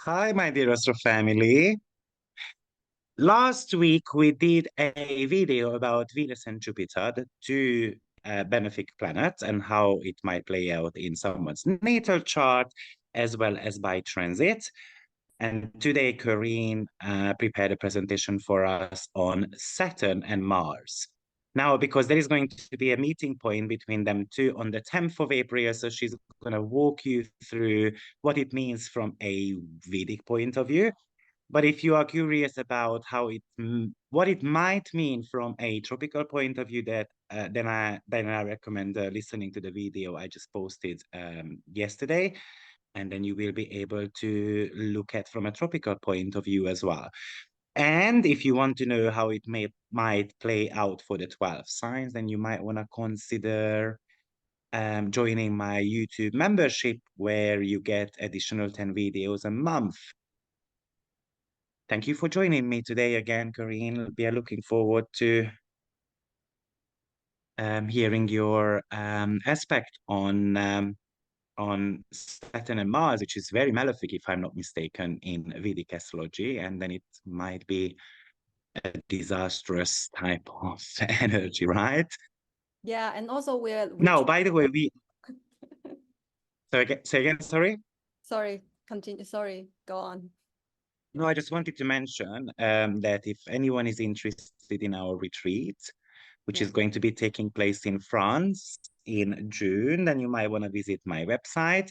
Hi, my dear Astro family. Last week we did a video about Venus and Jupiter, the two benefic planets, and how it might play out in someone's natal chart as well as by transit. And today, Corinne prepared a presentation for us on Saturn and Mars. Now, because there is going to be a meeting point between them two on the 10th of April, so she's going to walk you through what it means from a Vedic point of view. But if you are curious about what it might mean from a tropical point of view, then I recommend listening to the video I just posted yesterday, and then you will be able to look at from a tropical point of view as well. And if you want to know how it might play out for the 12 signs, then you might want to consider joining my YouTube membership, where you get additional 10 videos a month. Thank you for joining me today again, Corinne. We are looking forward to hearing your aspect on Saturn and Mars, which is very malefic, if I'm not mistaken, in Vedic astrology, and then it might be a disastrous type of energy, right? Yeah, and also Now, by the way, say again, sorry. sorry, continue. Sorry, go on. No, I just wanted to mention that if anyone is interested in our retreat, which is going to be taking place in France in June, then you might want to visit my website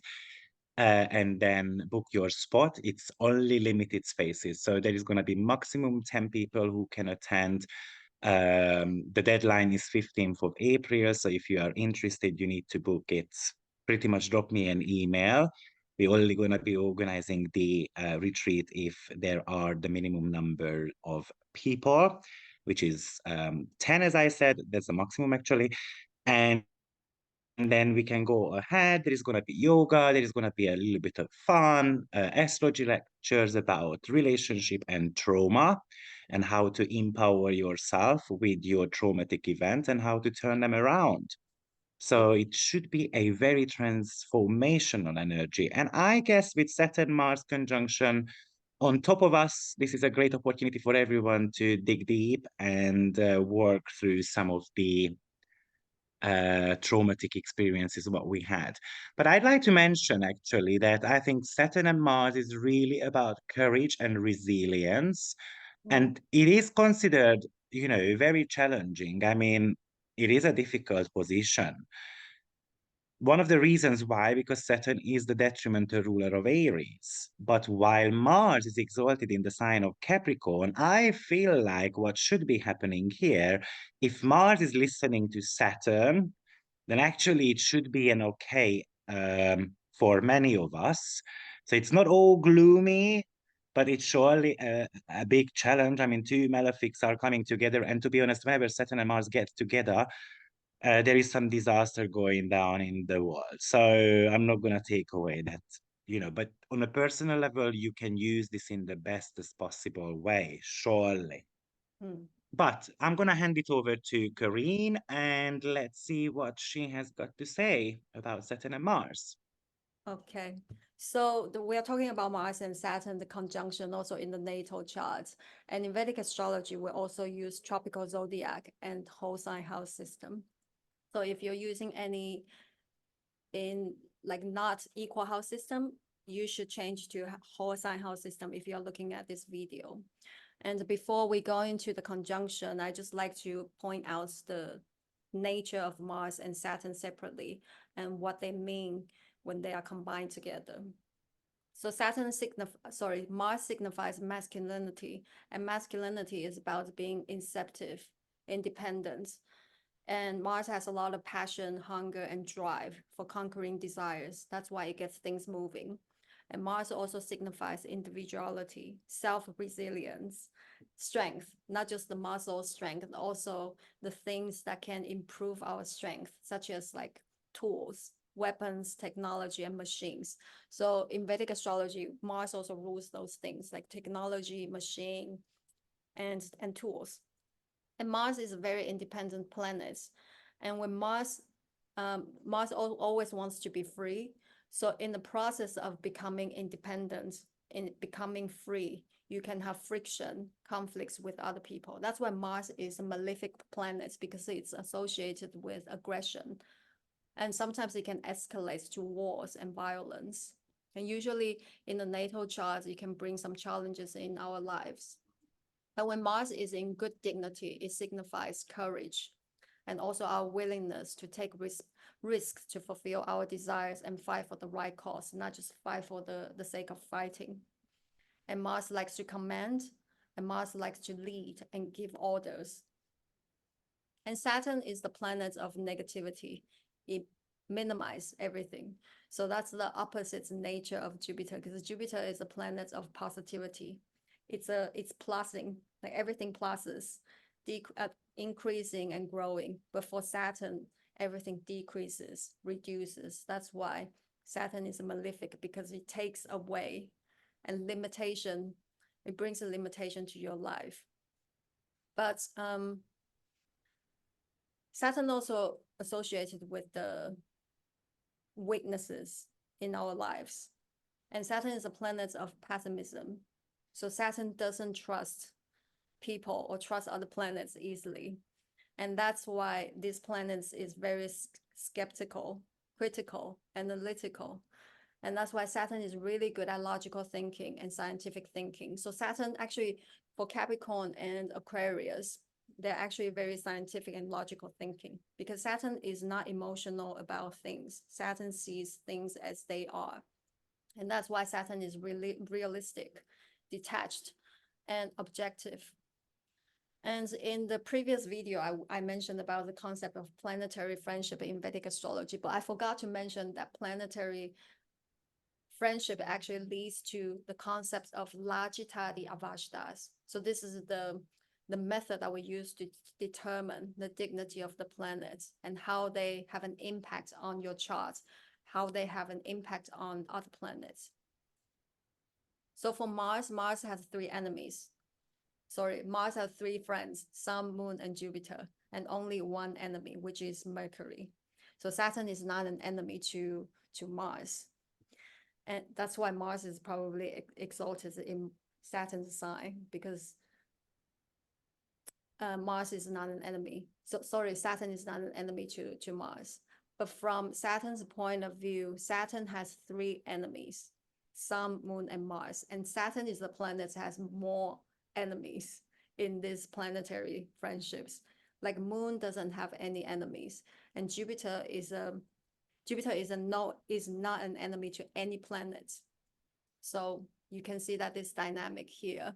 and then book your spot. It's only limited spaces. So there is going to be maximum 10 people who can attend. The deadline is 15th of April. So if you are interested, you need to book it. Pretty much drop me an email. We're only going to be organizing the retreat if there are the minimum number of people, which is 10, as I said. That's the maximum, actually. And then we can go ahead. There is going to be yoga. There is going to be a little bit of fun, astrology lectures about relationship and trauma, and how to empower yourself with your traumatic events and how to turn them around. So it should be a very transformational energy. And I guess with Saturn-Mars conjunction on top of us, this is a great opportunity for everyone to dig deep and work through some of the traumatic experiences what we had. But I'd like to mention actually that I think Saturn and Mars is really about courage and resilience. And it is considered, very challenging. I mean, it is a difficult position. One of the reasons why, because Saturn is the detrimental ruler of Aries. But while Mars is exalted in the sign of Capricorn, I feel like what should be happening here, if Mars is listening to Saturn, then actually it should be an okay for many of us. So it's not all gloomy, but it's surely a big challenge. I mean, two malefics are coming together. And to be honest, whenever Saturn and Mars get together, there is some disaster going down in the world. So I'm not going to take away that, but on a personal level, you can use this in the bestest possible way, surely. But I'm going to hand it over to Corinne and let's see what she has got to say about Saturn and Mars. Okay, so we are talking about Mars and Saturn, the conjunction also in the natal charts. And in Vedic astrology, we also use tropical zodiac and whole sign house system. So if you're using any in like not equal house system, you should change to whole sign house system if you're looking at this video. And before we go into the conjunction, I just like to point out the nature of Mars and Saturn separately and what they mean when they are combined together. So Mars signifies masculinity, and masculinity is about being inceptive, independent. And Mars has a lot of passion, hunger, and drive for conquering desires. That's why it gets things moving. And Mars also signifies individuality, self-resilience, strength, not just the muscle strength, also the things that can improve our strength, such as like tools, weapons, technology, and machines. So in Vedic astrology, Mars also rules those things like technology, machine, and tools. And Mars is a very independent planet. And when Mars always wants to be free. So in the process of becoming independent, in becoming free, you can have friction, conflicts with other people. That's why Mars is a malefic planet, because it's associated with aggression. And sometimes it can escalate to wars and violence. And usually in the natal chart, it can bring some challenges in our lives. But when Mars is in good dignity, it signifies courage and also our willingness to take risks to fulfill our desires and fight for the right cause, not just fight for the sake of fighting. And Mars likes to command, and Mars likes to lead and give orders. And Saturn is the planet of negativity. It minimizes everything. So that's the opposite nature of Jupiter, because Jupiter is a planet of positivity. It's plussing, like everything pluses, increasing and growing. But for Saturn, everything decreases, reduces. That's why Saturn is a malefic, because it takes away and limitation. It brings a limitation to your life. But Saturn also associated with the weaknesses in our lives. And Saturn is a planet of pessimism. So Saturn doesn't trust people or trust other planets easily. And that's why this planet is very skeptical, critical, analytical. And that's why Saturn is really good at logical thinking and scientific thinking. So Saturn actually, for Capricorn and Aquarius, they're actually very scientific and logical thinking, because Saturn is not emotional about things. Saturn sees things as they are. And that's why Saturn is really realistic, detached, and objective. And in the previous video, I mentioned about the concept of planetary friendship in Vedic astrology, but I forgot to mention that planetary friendship actually leads to the concepts of Lajitadi Avashtas. So this is the method that we use to determine the dignity of the planets and how they have an impact on your charts, how they have an impact on other planets. So for Mars, Mars has three enemies. Sorry, Mars has three friends, Sun, Moon, and Jupiter, and only one enemy, which is Mercury. So Saturn is not an enemy to Mars. And that's why Mars is probably exalted in Saturn's sign, because Mars is not an enemy. So sorry, Saturn is not an enemy to Mars. But from Saturn's point of view, Saturn has three enemies, Sun, Moon, and Mars. And Saturn is the planet that has more enemies in these planetary friendships. Like Moon doesn't have any enemies, and Jupiter is not an enemy to any planet. So you can see that this dynamic here.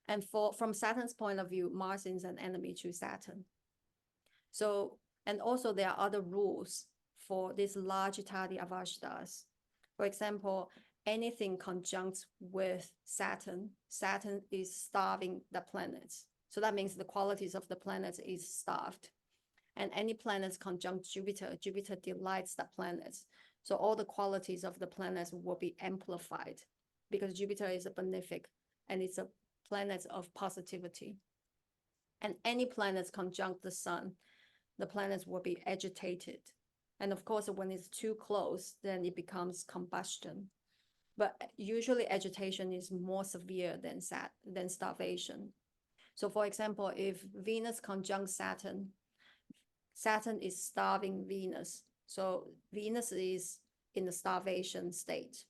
And from Saturn's point of view, Mars is an enemy to Saturn. So, and also there are other rules for these Lajitadi Avashtas. For example, anything conjunct with Saturn, Saturn is starving the planets. So that means the qualities of the planets is starved. And any planets conjunct Jupiter, Jupiter delights the planets. So all the qualities of the planets will be amplified, because Jupiter is a benefic and it's a planet of positivity. And any planets conjunct the sun, the planets will be agitated. And of course, when it's too close, then it becomes combustion. But usually agitation is more severe than starvation. So for example, if Venus conjuncts Saturn, Saturn is starving Venus. So Venus is in the starvation state.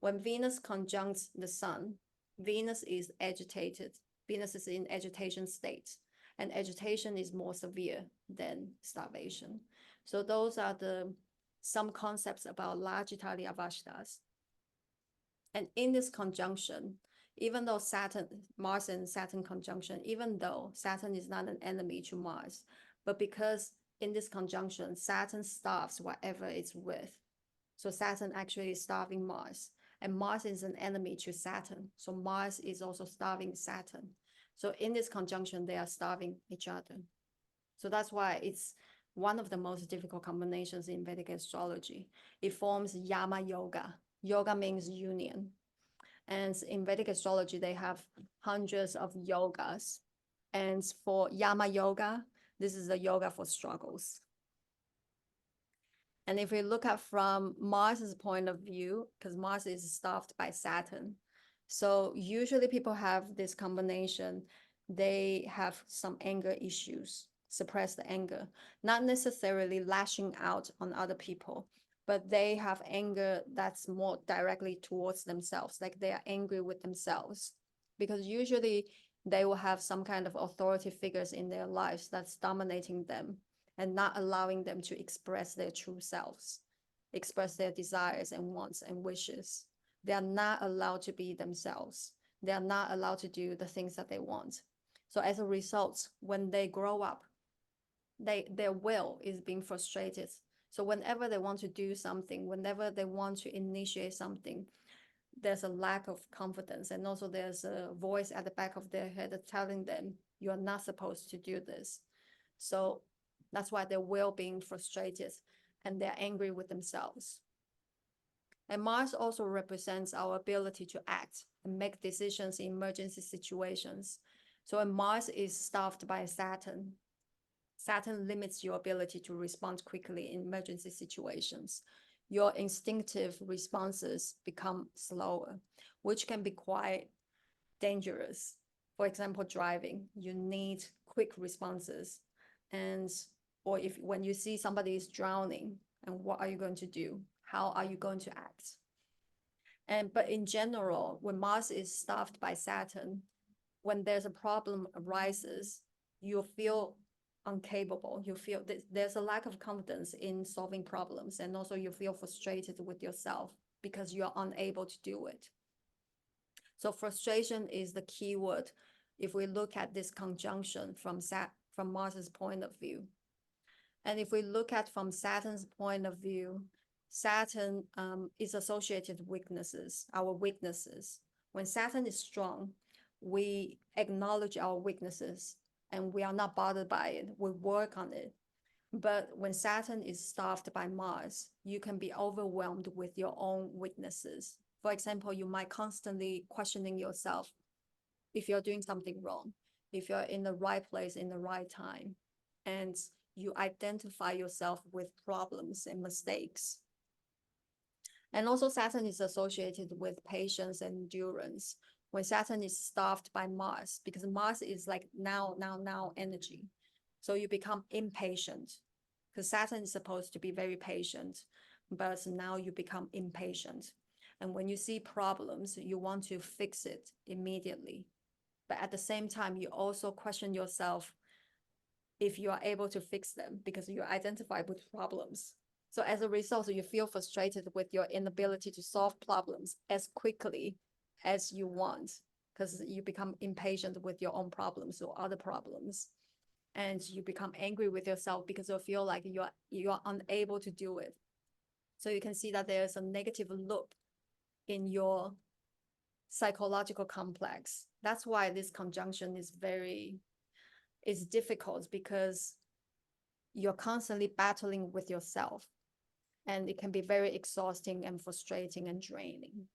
When Venus conjuncts the sun, Venus is agitated. Venus is in agitation state, and agitation is more severe than starvation. So those are some concepts about Lajitali Avashtas. And in this conjunction, even though Mars and Saturn conjunction, even though Saturn is not an enemy to Mars, but because in this conjunction, Saturn starves whatever it's with. So Saturn actually is starving Mars, and Mars is an enemy to Saturn. So Mars is also starving Saturn. So in this conjunction, they are starving each other. So that's why it's one of the most difficult combinations in Vedic astrology. It forms Yama Yoga. Yoga means union. And in Vedic astrology, they have hundreds of yogas. And for Yama Yoga, this is the yoga for struggles. And if we look at from Mars's point of view, because Mars is starved by Saturn, So usually people have this combination, they have some anger issues, suppress the anger, not necessarily lashing out on other people, but they have anger that's more directly towards themselves, like they are angry with themselves. Because usually they will have some kind of authority figures in their lives that's dominating them and not allowing them to express their true selves, express their desires and wants and wishes. They are not allowed to be themselves. They are not allowed to do the things that they want. So as a result, when they grow up, their will is being frustrated. So whenever they want to do something, whenever they want to initiate something, there's a lack of confidence. And also there's a voice at the back of their head telling them, you're not supposed to do this. So that's why their will being frustrated and they're angry with themselves. And Mars also represents our ability to act and make decisions in emergency situations. So when Mars is staffed by Saturn, Saturn limits your ability to respond quickly in emergency situations. Your instinctive responses become slower, which can be quite dangerous. For example, driving, you need quick responses. And or if when you see somebody is drowning, and what are you going to do? How are you going to act? But in general, when Mars is staffed by Saturn, when there's a problem arises, you feel incapable. You feel there's a lack of confidence in solving problems, and also you feel frustrated with yourself because you're unable to do it. So frustration is the key word if we look at this conjunction from Mars's point of view. And if we look at from Saturn's point of view, Saturn is associated with weaknesses, our weaknesses. When Saturn is strong, we acknowledge our weaknesses and we are not bothered by it. We work on it. But when Saturn is staffed by Mars, you can be overwhelmed with your own weaknesses. For example, you might constantly questioning yourself if you're doing something wrong, if you're in the right place in the right time, and you identify yourself with problems and mistakes. And also Saturn is associated with patience and endurance. When Saturn is staffed by Mars, because Mars is like now energy. So you become impatient because Saturn is supposed to be very patient, but now you become impatient. And when you see problems, you want to fix it immediately. But at the same time, you also question yourself if you are able to fix them because you identify with problems. So as a result, you feel frustrated with your inability to solve problems as quickly as you want because you become impatient with your own problems or other problems. And you become angry with yourself because you feel like you are unable to do it. So you can see that there's a negative loop in your psychological complex. That's why this conjunction is difficult because you're constantly battling with yourself. And it can be very exhausting and frustrating and draining.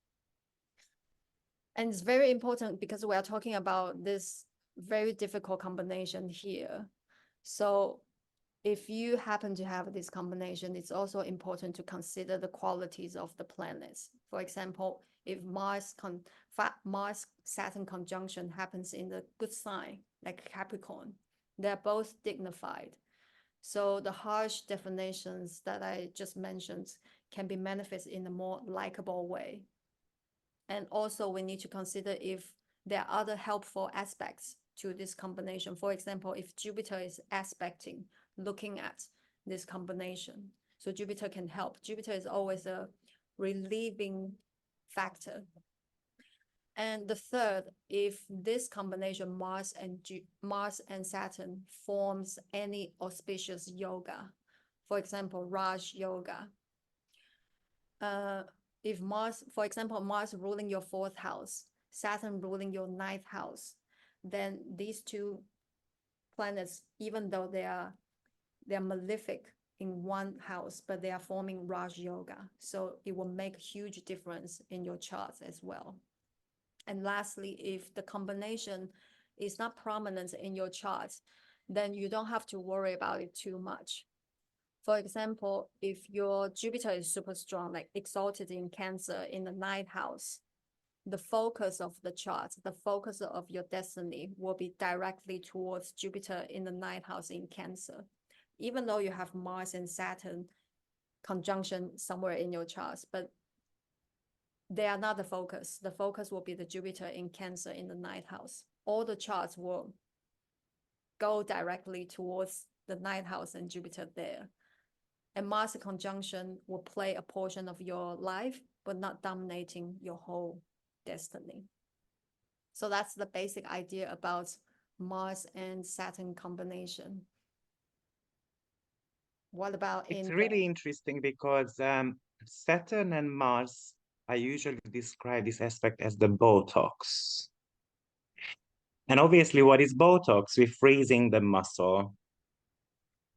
And it's very important because we are talking about this very difficult combination here. So if you happen to have this combination, it's also important to consider the qualities of the planets. For example, if Mars-Saturn conjunction happens in the good sign, like Capricorn, they're both dignified. So the harsh definitions that I just mentioned can be manifested in a more likable way. And also we need to consider if there are other helpful aspects to this combination. For example, if Jupiter is aspecting, looking at this combination, so Jupiter can help. Jupiter is always a relieving factor. And the third, if this combination Mars and Saturn forms any auspicious yoga, for example, Raj yoga. If Mars, for example, Mars ruling your fourth house, Saturn ruling your ninth house, then these two planets, even though they're malefic in one house, but they are forming Raj yoga. So it will make a huge difference in your charts as well. And lastly, if the combination is not prominent in your charts, then you don't have to worry about it too much. For example, if your Jupiter is super strong, like exalted in Cancer in the ninth house, the focus of the chart, the focus of your destiny will be directly towards Jupiter in the ninth house in Cancer. Even though you have Mars and Saturn conjunction somewhere in your charts, but they are not the focus. The focus will be the Jupiter in Cancer in the ninth house. All the charts will go directly towards the ninth house and Jupiter there. And Mars conjunction will play a portion of your life, but not dominating your whole destiny. So that's the basic idea about Mars and Saturn combination. What about It's in really interesting because Saturn and Mars, I usually describe this aspect as the Botox. And obviously, what is Botox? We're freezing the muscle.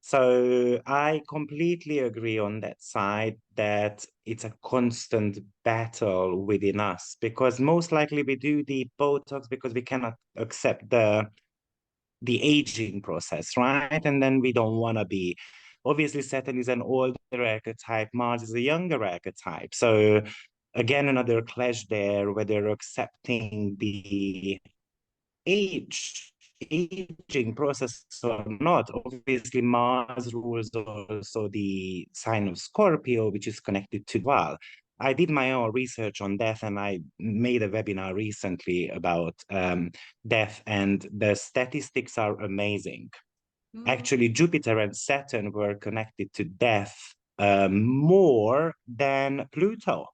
So I completely agree on that side that it's a constant battle within us because most likely we do the Botox because we cannot accept the aging process, right? And then we don't want to be. Obviously, Saturn is an older archetype, Mars is a younger archetype. So again, another clash there, whether accepting the aging process or not. Obviously, Mars rules also the sign of Scorpio, which is connected to well. I did my own research on death, and I made a webinar recently about death, and the statistics are amazing. Actually, Jupiter and Saturn were connected to death more than Pluto.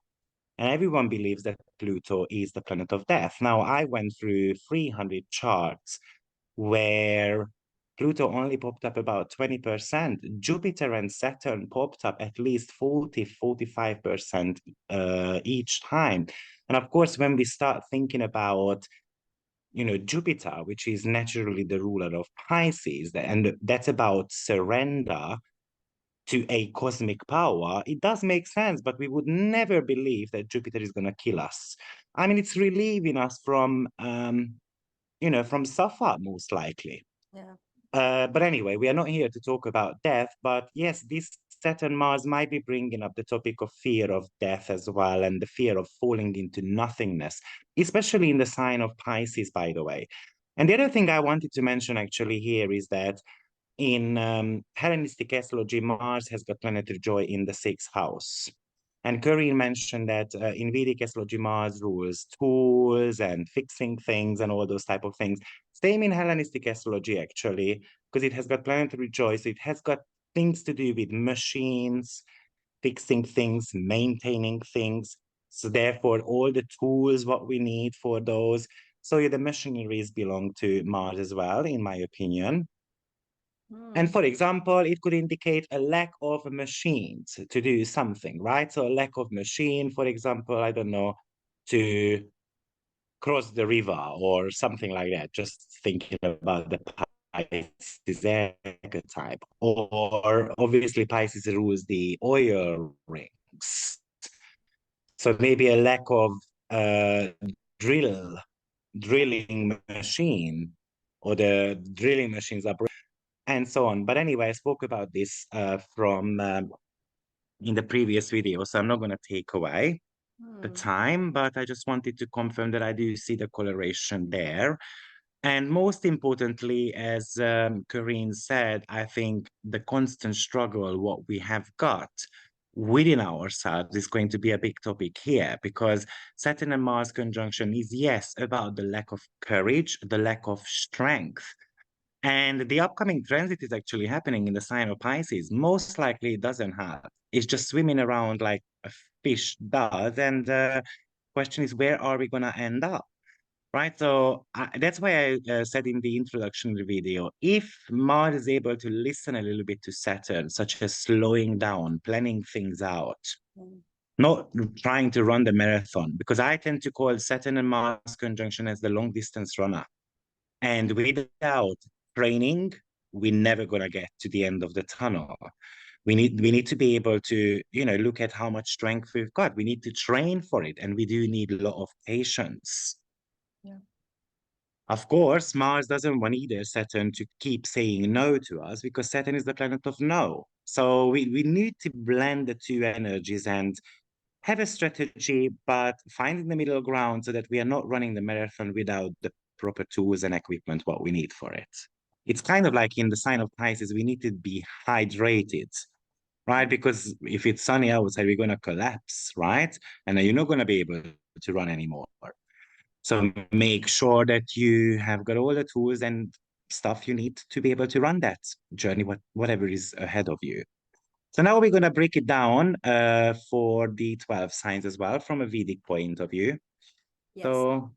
And everyone believes that Pluto is the planet of death. Now, I went through 300 charts where Pluto only popped up about 20%. Jupiter and Saturn popped up at least 40-45% each time. And of course, when we start thinking about Jupiter, which is naturally the ruler of Pisces, and that's about surrender to a cosmic power, it does make sense, but we would never believe that Jupiter is going to kill us. I mean, it's relieving us from, from suffer, most likely. Yeah. But anyway, we are not here to talk about death, but yes, this Saturn Mars might be bringing up the topic of fear of death as well, and the fear of falling into nothingness, especially in the sign of Pisces, by the way. And the other thing I wanted to mention actually here is that in Hellenistic astrology, Mars has got planetary joy in the sixth house. And Corinne mentioned that in Vedic astrology, Mars rules tools and fixing things and all those type of things. Same in Hellenistic astrology, actually, because it has got planetary joy. So it has got things to do with machines, fixing things, maintaining things. So therefore, all the tools, what we need for those. So yeah, the machineries belong to Mars as well, in my opinion. And for example, it could indicate a lack of machines to do something, right? So a lack of machine, for example, I don't know, to cross the river or something like that, just thinking about the Pisces archetype. Or obviously Pisces rules the oil rings. So maybe a lack of uh, drilling machine, or the drilling machines are and so on. But anyway, I spoke about this from in the previous video, so I'm not going to take away the time, but I just wanted to confirm that I do see the coloration there. And most importantly, as Corinne said, I think the constant struggle, what we have got within ourselves is going to be a big topic here, because Saturn and Mars conjunction is, yes, about the lack of courage, the lack of strength. And the upcoming transit is actually happening in the sign of Pisces. Most likely it doesn't have. It's just swimming around like a fish does. And the question is, where are we going to end up? Right. So that's why I said in the introduction of the video, if Mars is able to listen a little bit to Saturn, such as slowing down, planning things out, not trying to run the marathon, because I tend to call Saturn and Mars conjunction as the long distance runner. And without training, we're never going to get to the end of the tunnel. We need to be able to, look at how much strength we've got. We need to train for it, and we do need a lot of patience. Yeah. Of course, Mars doesn't want either Saturn to keep saying no to us, because Saturn is the planet of no. So we need to blend the two energies and have a strategy, but finding the middle ground so that we are not running the marathon without the proper tools and equipment what we need for it. It's kind of like in the sign of Pisces, we need to be hydrated, right? Because if it's sunny outside, we're going to collapse, right? And then you're not going to be able to run anymore. So make sure that you have got all the tools and stuff you need to be able to run that journey, whatever is ahead of you. So now we're going to break it down for the 12 signs as well from a Vedic point of view. Yes. So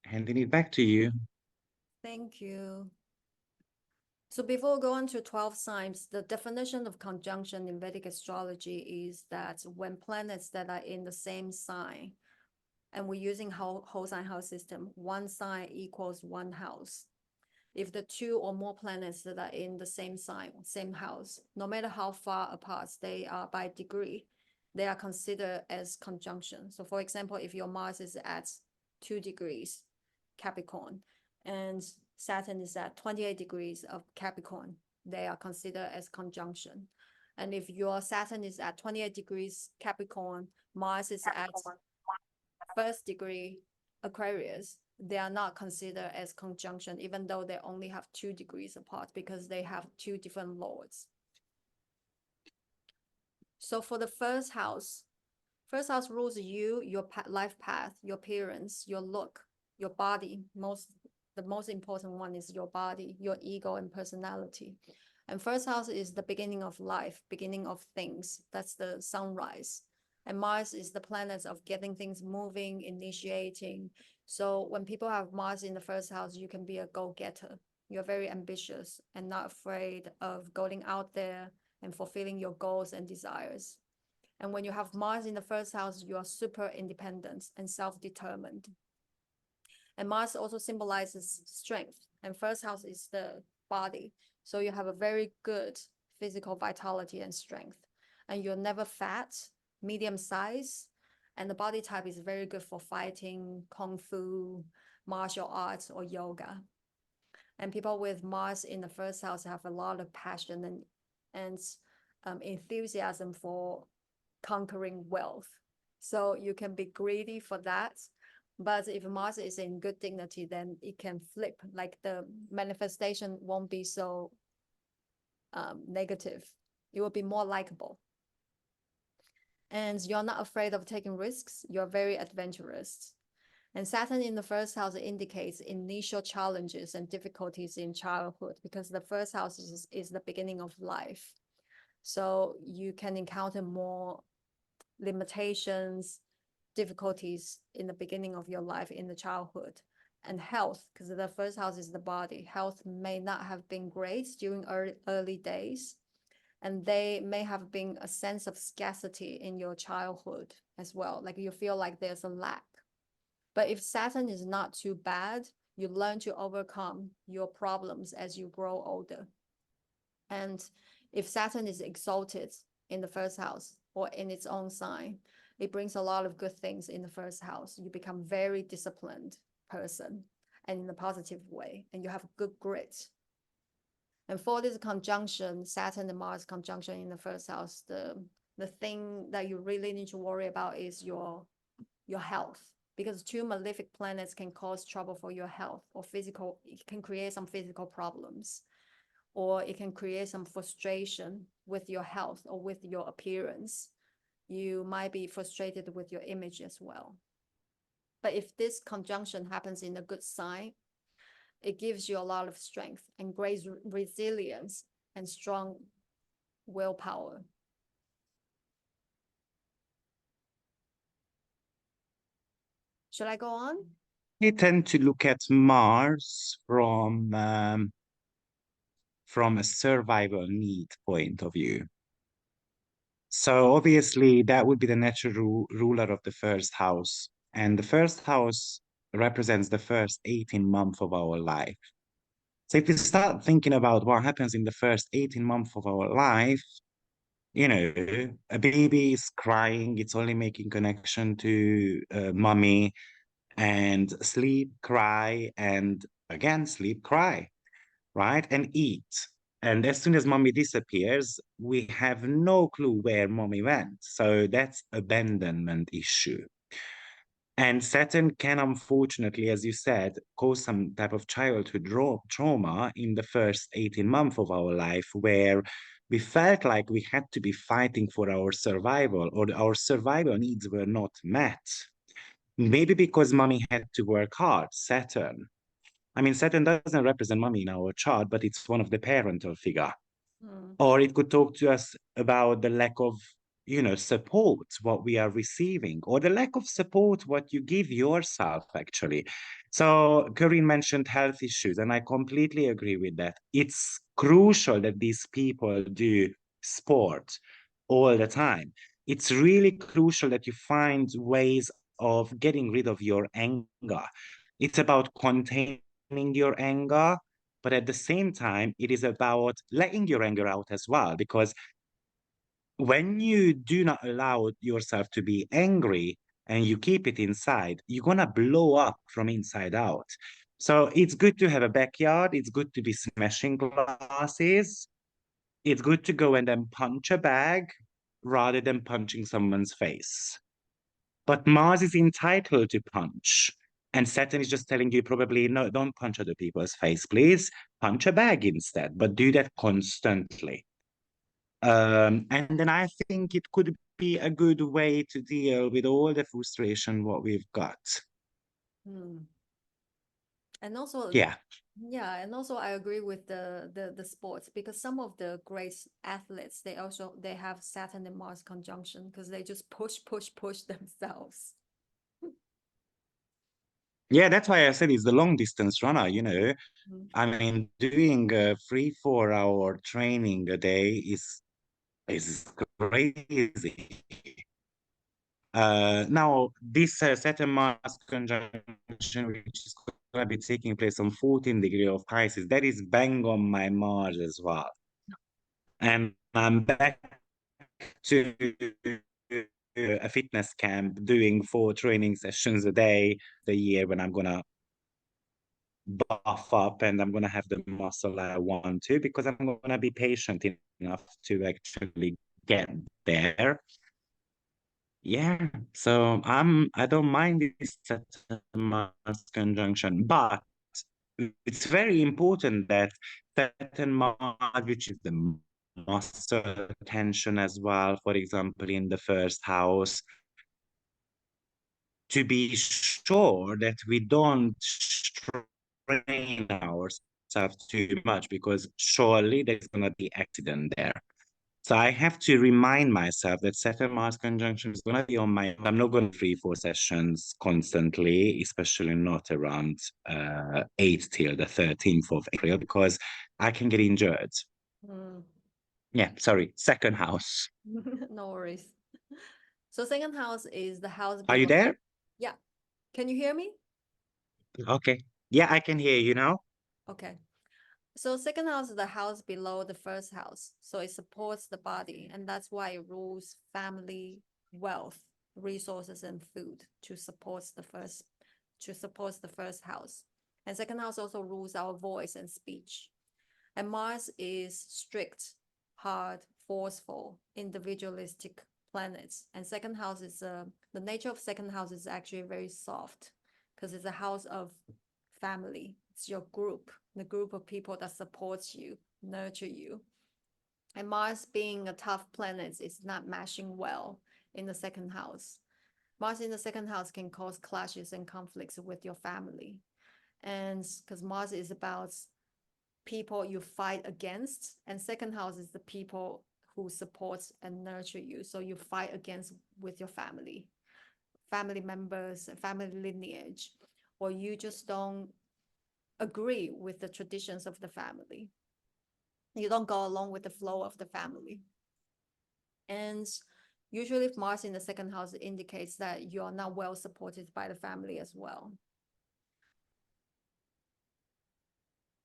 handing it back to you. Thank you. So before going to 12 signs, the definition of conjunction in Vedic astrology is that when planets that are in the same sign, and we're using whole sign house system, one sign equals one house. If the two or more planets that are in the same sign, same house, no matter how far apart they are by degree, they are considered as conjunction. So for example, if your Mars is at 2 degrees Capricorn and Saturn is at 28 degrees of Capricorn, they are considered as conjunction. And if your Saturn is at 28 degrees Capricorn, Mars is at 1st degree Aquarius, they are not considered as conjunction, even though they only have 2 degrees apart because they have 2 different lords. So for the first house rules you, your life path, your appearance, your look, your body. The most important one is your body, your ego and personality. And first house is the beginning of life, beginning of things. That's the sunrise. And Mars is the planet of getting things moving, initiating. So when people have Mars in the first house, you can be a go-getter. You're very ambitious and not afraid of going out there and fulfilling your goals and desires. And when you have Mars in the first house, you are super independent and self-determined. And Mars also symbolizes strength. And first house is the body. So you have a very good physical vitality and strength. And you're never fat, medium size. And the body type is very good for fighting, kung fu, martial arts, or yoga. And people with Mars in the first house have a lot of passion and enthusiasm for conquering wealth. So you can be greedy for that. But if Mars is in good dignity, then it can flip, like the manifestation won't be so negative. It will be more likable. And you're not afraid of taking risks. You're very adventurous. And Saturn in the first house indicates initial challenges and difficulties in childhood because the first house is the beginning of life. So you can encounter more limitations, difficulties in the beginning of your life in the childhood. And health, because the first house is the body. Health may not have been great during early days. And they may have been a sense of scarcity in your childhood as well. Like you feel like there's a lack. But if Saturn is not too bad, you learn to overcome your problems as you grow older. And if Saturn is exalted in the first house or in its own sign, it brings a lot of good things in the first house. You become very disciplined person and in a positive way, and you have good grit. And for this conjunction, Saturn and Mars conjunction in the first house, the thing that you really need to worry about is your health, because 2 malefic planets can cause trouble for your health or physical. It can create some physical problems, or it can create some frustration with your health or with your appearance. You might be frustrated with your image as well. But if this conjunction happens in a good sign, it gives you a lot of strength and great resilience and strong willpower. Should I go on? I tend to look at Mars from a survival need point of view. So obviously that would be the natural ruler of the first house. And the first house represents the first 18 months of our life. So if you start thinking about what happens in the first 18 months of our life, you know, a baby is crying, it's only making connection to mommy, and sleep, cry, and again, sleep, cry, right? And eat. And as soon as mommy disappears, we have no clue where mommy went. So that's abandonment issue. And Saturn can, unfortunately, as you said, cause some type of childhood trauma in the first 18 months of our life, where we felt like we had to be fighting for our survival, or our survival needs were not met. Maybe because mommy had to work hard, Saturn. I mean, Saturn doesn't represent mommy in our chart, but it's one of the parental figure. Mm. Or it could talk to us about the lack of, support, what we are receiving, or the lack of support, what you give yourself, actually. So Corinne mentioned health issues, and I completely agree with that. It's crucial that these people do sport all the time. It's really crucial that you find ways of getting rid of your anger. It's about containing your anger, but at the same time, it is about letting your anger out as well, because when you do not allow yourself to be angry and you keep it inside, you're going to blow up from inside out. So it's good to have a backyard. It's good to be smashing glasses. It's good to go and then punch a bag rather than punching someone's face. But Mars is entitled to punch. And Saturn is just telling you probably, no, don't punch other people's face, please. Punch a bag instead, but do that constantly. And then I think it could be a good way to deal with all the frustration what we've got. Mm. And also, Yeah. yeah, and also I agree with the sports, because some of the great athletes, they have Saturn and Mars conjunction, because they just push themselves. Yeah, that's why I said it's the long distance runner. Mm. I mean, doing a 3-4 hour training a day is crazy. Now, this Saturn Mars conjunction, which is going to be taking place on 14 degree of Pisces, that is bang on my Mars as well. And I'm back to a fitness camp doing 4 training sessions a day, the year when I'm going to buff up and I'm going to have the muscle I want to, because I'm going to be patient enough to actually get there. Yeah, so I don't mind this Saturn-Mars conjunction, but it's very important that Saturn-Mars, which is the muscle tension as well, for example, in the first house, to be sure that we don't strain ourselves too much, because surely there's going to be accident there. So I have to remind myself that Saturn Mars conjunction is going to be on my. I'm not going to 3-4 sessions constantly, especially not around 8 till the 13th of April, because I can get injured. Mm. Yeah, sorry, second house. No worries. So second house is the house Are you below. there? Yeah. Can you hear me? Okay. Yeah, I can hear you now. Okay. So second house is the house below the first house. So it supports the body, and that's why it rules family, wealth, resources, and food to support the first house. And second house also rules our voice and speech. And Mars is strict, hard, forceful, individualistic planets. And second house is the nature of second house is actually very soft, because it's a house of family. It's your group, the group of people that supports you, nurture you. And Mars being a tough planet is not mashing well in the second house. Mars in the second house can cause clashes and conflicts with your family. And because Mars is about people you fight against, and second house is the people who supports and nurture you. So you fight against with your family members, family lineage, or you just don't agree with the traditions of the family. You don't go along with the flow of the family. And usually if Mars in the second house indicates that you are not well supported by the family as well.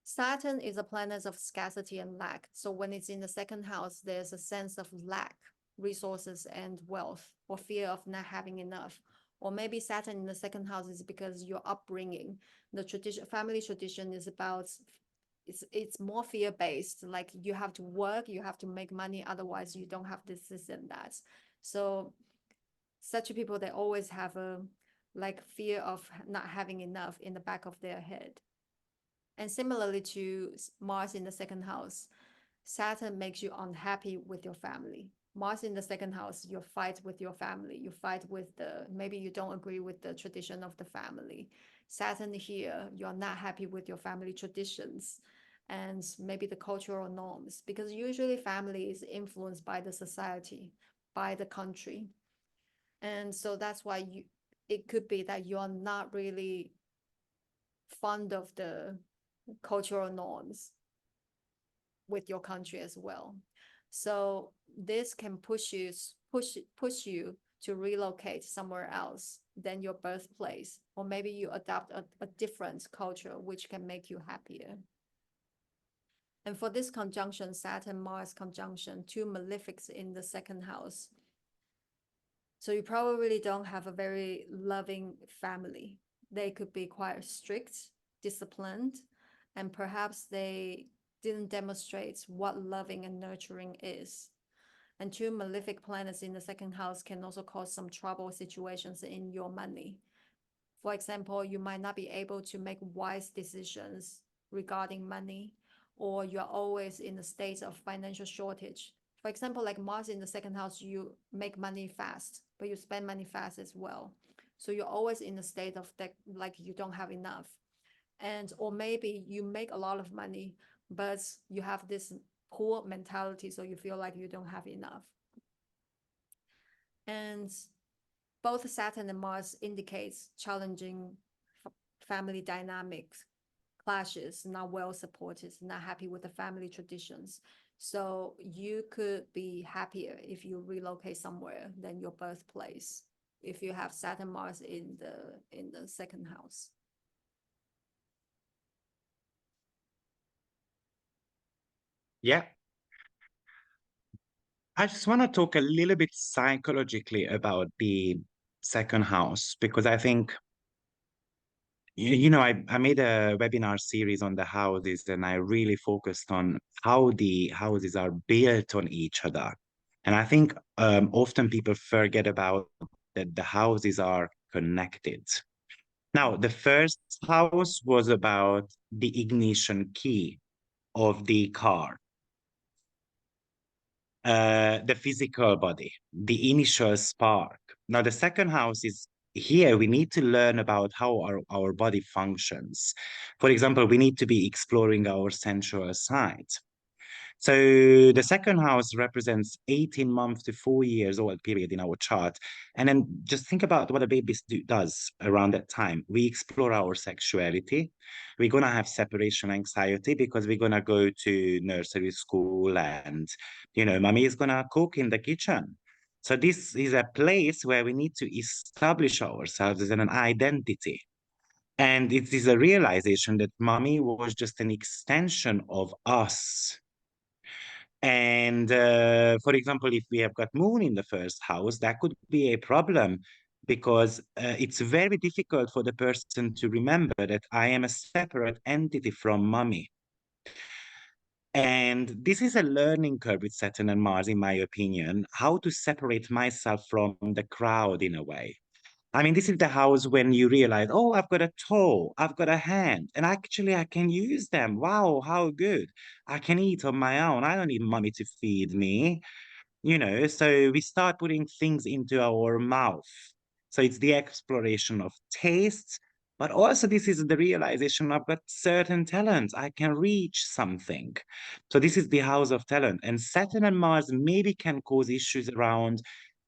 Saturn is a planet of scarcity and lack. So when it's in the second house, there's a sense of lack, resources and wealth, or fear of not having enough. Or maybe Saturn in the second house is because your upbringing, the tradition, family tradition it's more fear-based, like you have to work, you have to make money, otherwise you don't have this and that. So such people, they always have a like fear of not having enough in the back of their head. And similarly to Mars in the second house, Saturn makes you unhappy with your family. Mars in the second house, you fight with your family. You fight with maybe you don't agree with the tradition of the family. Saturn here, you're not happy with your family traditions and maybe the cultural norms, because usually family is influenced by the society, by the country. And so that's why it could be that you're not really fond of the cultural norms with your country as well. So this can push you to relocate somewhere else than your birthplace, or maybe you adopt a different culture which can make you happier. And for this conjunction, Saturn Mars conjunction, two malefics in the second house, so you probably don't have a very loving family. They could be quite strict, disciplined, and perhaps they didn't demonstrate what loving and nurturing is. And two malefic planets in the second house can also cause some trouble situations in your money. For example, you might not be able to make wise decisions regarding money, or you're always in a state of financial shortage. For example, like Mars in the second house, you make money fast, but you spend money fast as well. So you're always in a state of that, like you don't have enough. And or maybe you make a lot of money, but you have this poor mentality, so you feel like you don't have enough. And both Saturn and Mars indicates challenging family dynamics, clashes, not well supported, not happy with the family traditions. So you could be happier if you relocate somewhere than your birthplace, if you have Saturn Mars in the second house. Yeah. I just want to talk a little bit psychologically about the second house, because I think, I made a webinar series on the houses, and I really focused on how the houses are built on each other. And I think often people forget about that the houses are connected. Now, the first house was about the ignition key of the car, the physical body, the initial spark. Now, the second house is here. We need to learn about how our body functions. For example, we need to be exploring our sensual side. So the second house represents 18 months to 4 years old period in our chart. And then just think about what a baby does around that time. We explore our sexuality. We're going to have separation anxiety because we're going to go to nursery school, and, mommy is going to cook in the kitchen. So this is a place where we need to establish ourselves as an identity. And it is a realization that mommy was just an extension of us. And for example, if we have got moon in the first house, that could be a problem, because it's very difficult for the person to remember that I am a separate entity from mommy. And this is a learning curve with Saturn and Mars, in my opinion, how to separate myself from the crowd in a way. I mean, this is the house when you realize, oh, I've got a toe, I've got a hand, and actually I can use them. Wow, how good. I can eat on my own. I don't need mommy to feed me, so we start putting things into our mouth. So it's the exploration of tastes, but also this is the realization I've got certain talents. I can reach something. So this is the house of talent. And Saturn and Mars maybe can cause issues around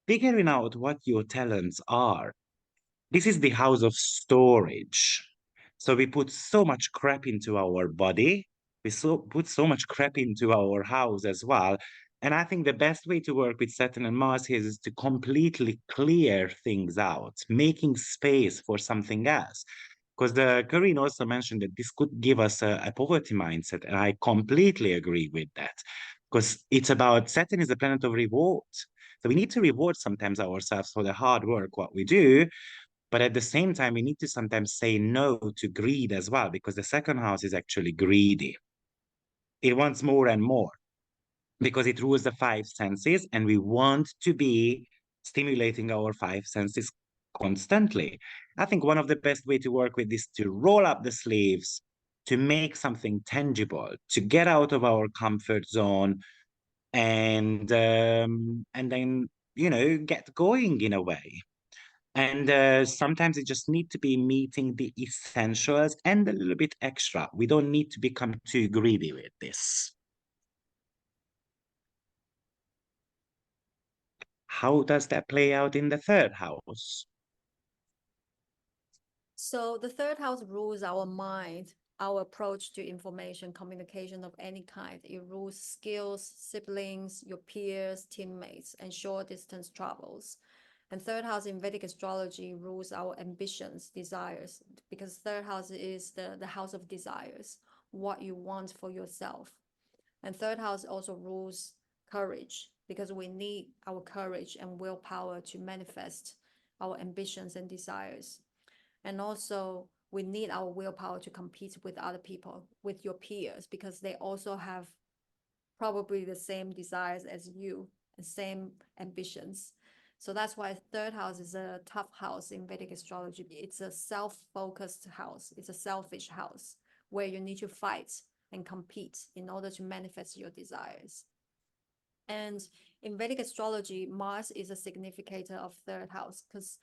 figuring out what your talents are. This is the house of storage. So we put so much crap into our body. We put so much crap into our house as well. And I think the best way to work with Saturn and Mars here is to completely clear things out, making space for something else. Because the Corinne also mentioned that this could give us a poverty mindset. And I completely agree with that. Because it's about Saturn is the planet of reward. So we need to reward sometimes ourselves for the hard work, what we do. But at the same time, we need to sometimes say no to greed as well, because the second house is actually greedy. It wants more and more because it rules the five senses, and we want to be stimulating our five senses constantly. I think one of the best way to work with this to roll up the sleeves, to make something tangible, to get out of our comfort zone, and then get going in a way. And sometimes it just need to be meeting the essentials and a little bit extra. We don't need to become too greedy with this. How does that play out in the third house? So the third house rules our mind, our approach to information, communication of any kind. It rules skills, siblings, your peers, teammates, and short distance travels. And third house in Vedic astrology rules our ambitions, desires, because third house is the house of desires, what you want for yourself. And third house also rules courage, because we need our courage and willpower to manifest our ambitions and desires. And also, we need our willpower to compete with other people, with your peers, because they also have probably the same desires as you and same ambitions. So that's why third house is a tough house in Vedic astrology. It's a self-focused house. It's a selfish house where you need to fight and compete in order to manifest your desires. And in Vedic astrology, Mars is a significator of third house because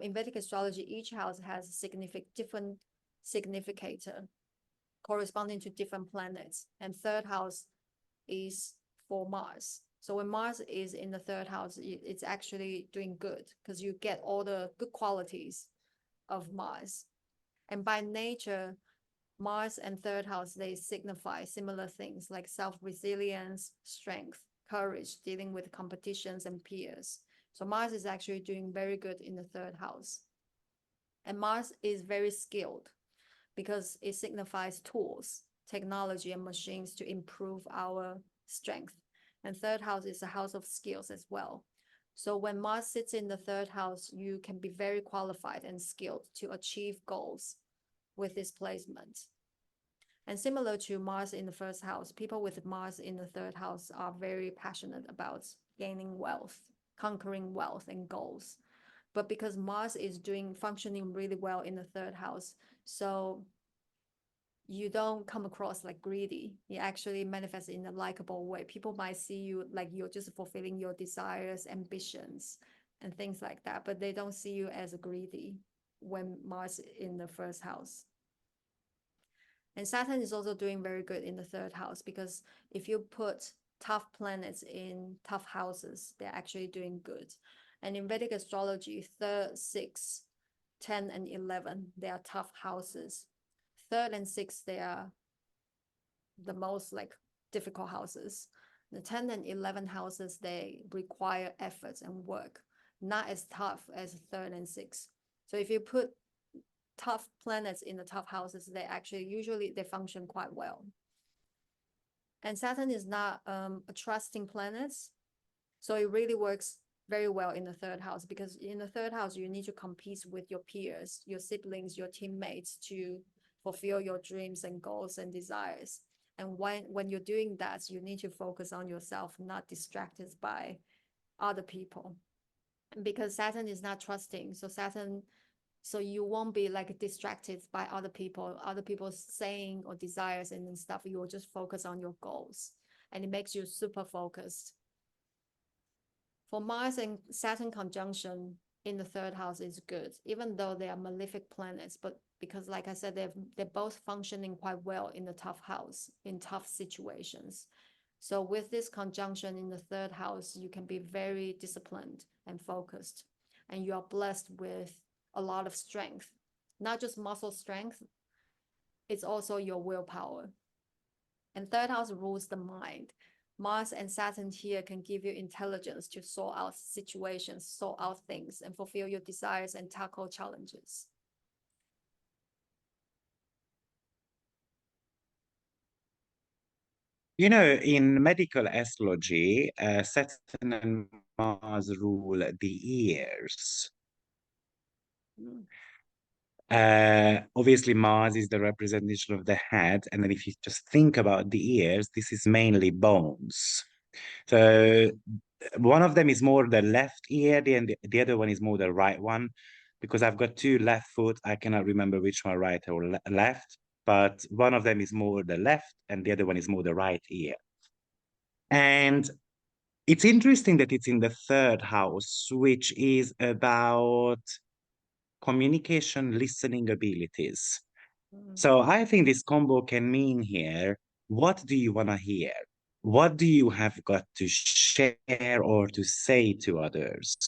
in Vedic astrology, each house has a different significator corresponding to different planets. And third house is for Mars. So when Mars is in the third house, it's actually doing good because you get all the good qualities of Mars. And by nature, Mars and third house, they signify similar things like self-resilience, strength, courage, dealing with competitions and peers. So Mars is actually doing very good in the third house. And Mars is very skilled because it signifies tools, technology, and machines to improve our strength. And third house is a house of skills as well. So when Mars sits in the third house, you can be very qualified and skilled to achieve goals with this placement. And similar to Mars in the first house, people with Mars in the third house are very passionate about gaining wealth, conquering wealth and goals. But because Mars is functioning really well in the third house, so you don't come across like greedy. It actually manifests in a likable way. People might see you like you're just fulfilling your desires, ambitions, and things like that, but they don't see you as greedy when Mars in the first house. And Saturn is also doing very good in the third house because if you put tough planets in tough houses, they're actually doing good. And in Vedic astrology, 3rd, 6, 10, and 11, they are tough houses. 3rd and 6, they are the most like difficult houses. The 10 and 11 houses, they require efforts and work, not as tough as 3rd and 6. So if you put tough planets in the tough houses, they actually usually they function quite well. And Saturn is not a trusting planet, so it really works very well in the third house because in the third house you need to compete with your peers, your siblings, your teammates to fulfill your dreams and goals and desires. And when you're doing that, you need to focus on yourself, not distracted by other people. Because Saturn is not trusting, so you won't be like distracted by other people's saying or desires and stuff. You will just focus on your goals, and it makes you super focused. For Mars and Saturn conjunction in the third house is good, even though they are malefic planets, but because like I said, they're both functioning quite well in the tough house, in tough situations. So with this conjunction in the third house, you can be very disciplined and focused, and you are blessed with a lot of strength, not just muscle strength, it's also your willpower. And third house rules the mind. Mars and Saturn here can give you intelligence to sort out situations, sort out things, and fulfill your desires and tackle challenges. In medical astrology, Saturn and Mars rule the ears. Mm. Obviously, Mars is the representation of the head. And then if you just think about the ears, this is mainly bones. So one of them is more the left ear, and the other one is more the right one. Because I've got two left foot, I cannot remember which one right or left, but one of them is more the left and the other one is more the right ear. And it's interesting that it's in the third house, which is about communication, listening abilities. So I think this combo can mean here, what do you want to hear? What do you have got to share or to say to others?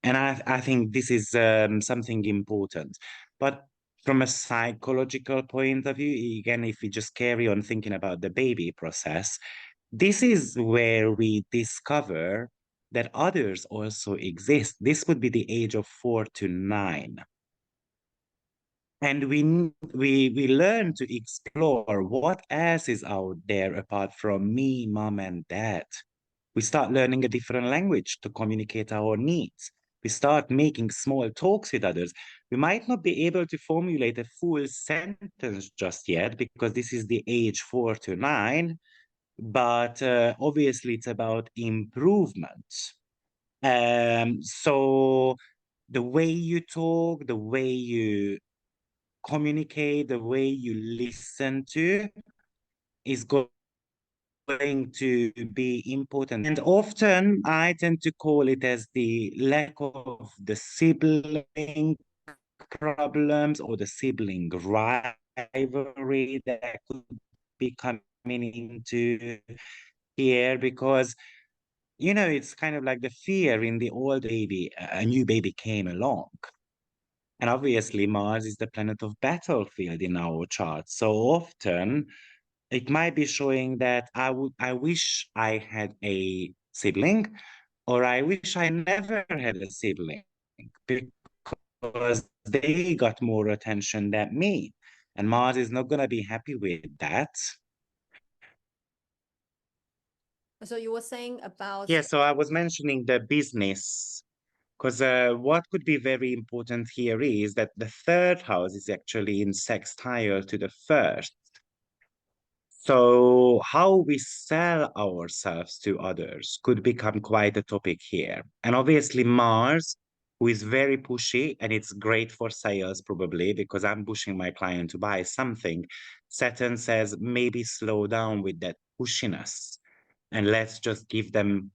And I think this is something important. But from a psychological point of view, again, if we just carry on thinking about the baby process, this is where we discover that others also exist. This would be the age of 4 to 9. And we learn to explore what else is out there apart from me, mom, and dad. We start learning a different language to communicate our needs. We start making small talks with others. We might not be able to formulate a full sentence just yet because this is the age 4 to 9, but obviously it's about improvement. So the way you talk, the way you communicate, the way you listen to is going to be important. And often I tend to call it as the lack of the sibling problems or the sibling rivalry that could be coming into here because it's kind of like the fear in the old baby, a new baby came along. And obviously, Mars is the planet of battlefield in our chart. So often it might be showing that I wish I had a sibling, or I wish I never had a sibling because they got more attention than me. And Mars is not going to be happy with that. So you were saying about, Yeah, so I was mentioning the business because what could be very important here is that the third house is actually in sextile to the first. So how we sell ourselves to others could become quite a topic here. And obviously Mars, who is very pushy, and it's great for sales probably because I'm pushing my client to buy something. Saturn says maybe slow down with that pushiness and let's just give them,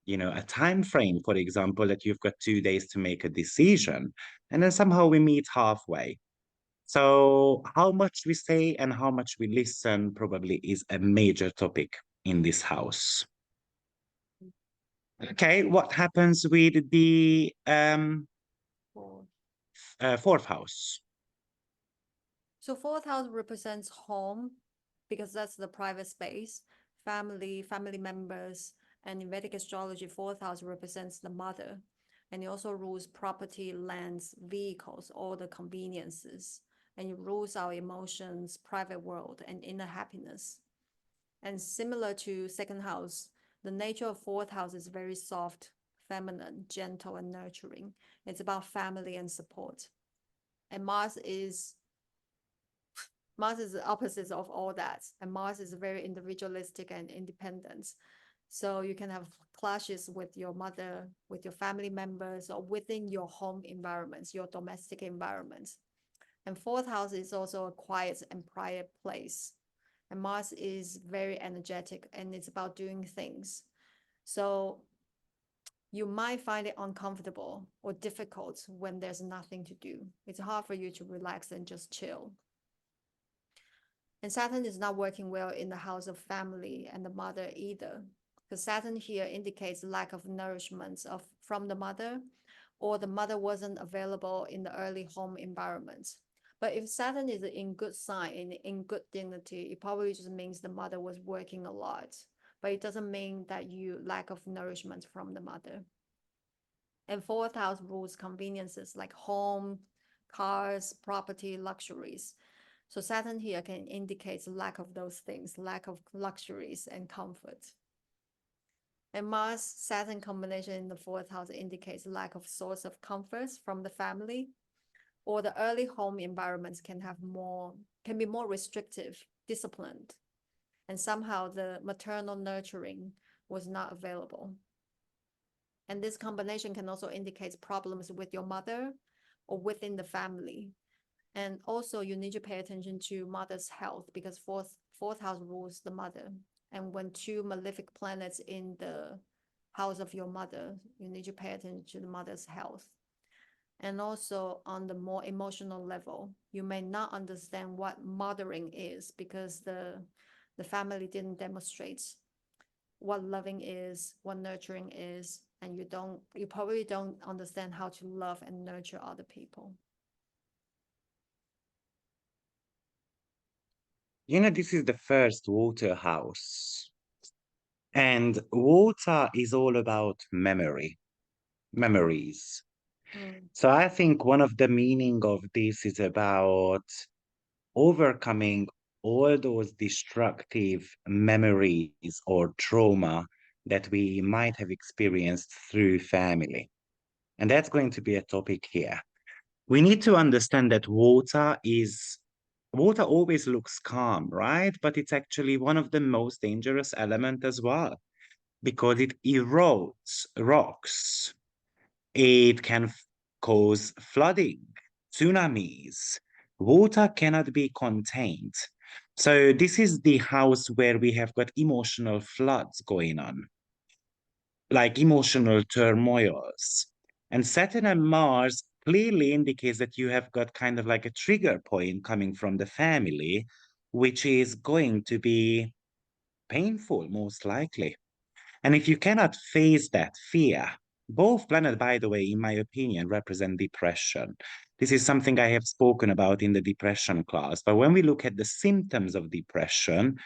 a time frame, for example, that you've got 2 days to make a decision. And then somehow we meet halfway. So how much we say and how much we listen probably is a major topic in this house. Okay, what happens with the for- fourth house? so fourth house represents home because that's the private space, family members, and in Vedic astrology, fourth house represents the mother, and it also rules property, lands, vehicles, all the conveniences, and it rules our emotions, private world, and inner happiness. And similar to second house, the nature of fourth house is very soft, feminine, gentle, and nurturing. It's about family and support. And Mars is the opposite of all that. And Mars is very individualistic and independent. So you can have clashes with your mother, with your family members, or within your home environments, your domestic environments. And fourth house is also a quiet and private place. And Mars is very energetic and it's about doing things. So you might find it uncomfortable or difficult when there's nothing to do. It's hard for you to relax and just chill. And Saturn is not working well in the house of family and the mother either. Because Saturn here indicates lack of nourishment from the mother, or the mother wasn't available in the early home environment. But if Saturn is in good sign, in good dignity, it probably just means the mother was working a lot. But it doesn't mean that you lack of nourishment from the mother. And fourth house rules conveniences like home, cars, property, luxuries. So Saturn here can indicate lack of those things, lack of luxuries and comfort. And Mars Saturn combination in the fourth house indicates lack of source of comfort from the family, or the early home environments can be more restrictive, disciplined, and somehow the maternal nurturing was not available. And this combination can also indicate problems with your mother or within the family. And also you need to pay attention to mother's health, because fourth house rules the mother. And when two malefic planets in the house of your mother, you need to pay attention to the mother's health. And also on the more emotional level, you may not understand what mothering is, because the family didn't demonstrate what loving is, what nurturing is, and you probably don't understand how to love and nurture other people. You know, this is the first water house. And water is all about memories. Mm. So I think one of the meaning of this is about overcoming all those destructive memories or trauma that we might have experienced through family. And that's going to be a topic here. We need to understand that water always looks calm, right? But it's actually one of the most dangerous elements as well, because it erodes rocks. It can cause flooding, tsunamis. Water cannot be contained. So this is the house where we have got emotional floods going on, like emotional turmoils. And Saturn and Mars clearly indicates that you have got kind of like a trigger point coming from the family, which is going to be painful, most likely. And if you cannot face that fear, both planets, by the way, in my opinion, represent depression. This is something I have spoken about in the depression class. But when we look at the symptoms of depression,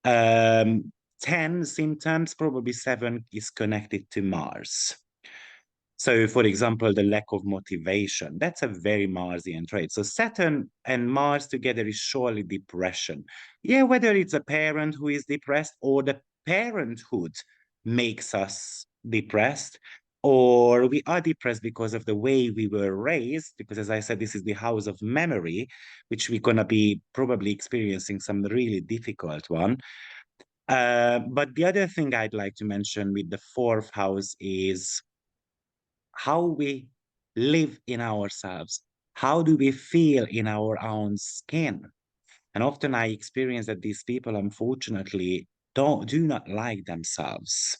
um, 10 symptoms, probably 7 is connected to Mars. So, for example, the lack of motivation, that's a very Marsian trait. So Saturn and Mars together is surely depression. Yeah, whether it's a parent who is depressed or the parenthood makes us depressed, or we are depressed because of the way we were raised, because as I said, this is the house of memory, which we're going to be probably experiencing some really difficult one. But the other thing I'd like to mention with the fourth house is how we live in ourselves. How do we feel in our own skin? And often I experience that these people, unfortunately, do not like themselves,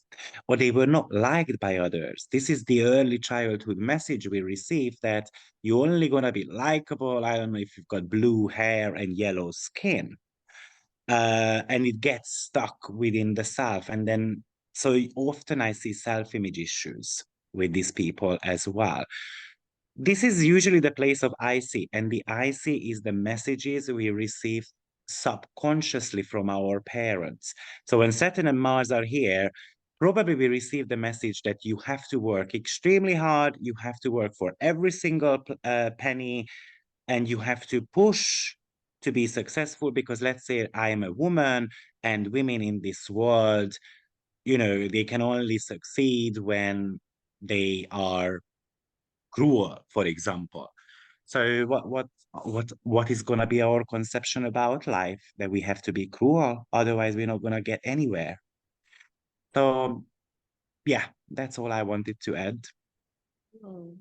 or they were not liked by others. This is the early childhood message we receive, that you're only gonna be likable, I don't know, if you've got blue hair and yellow skin. And it gets stuck within the self. And then, so often I see self-image issues with these people as well. This is usually the place of IC, and the IC is the messages we receive subconsciously from our parents. So when Saturn and Mars are here, probably we receive the message that you have to work extremely hard, you have to work for every single penny, and you have to push to be successful, because let's say I am a woman, and women in this world, you know, they can only succeed when they are cruel, for example. So what is going to be our conception about life? That we have to be cruel, otherwise we're not going to get anywhere. So yeah, that's all I wanted to add. Mm.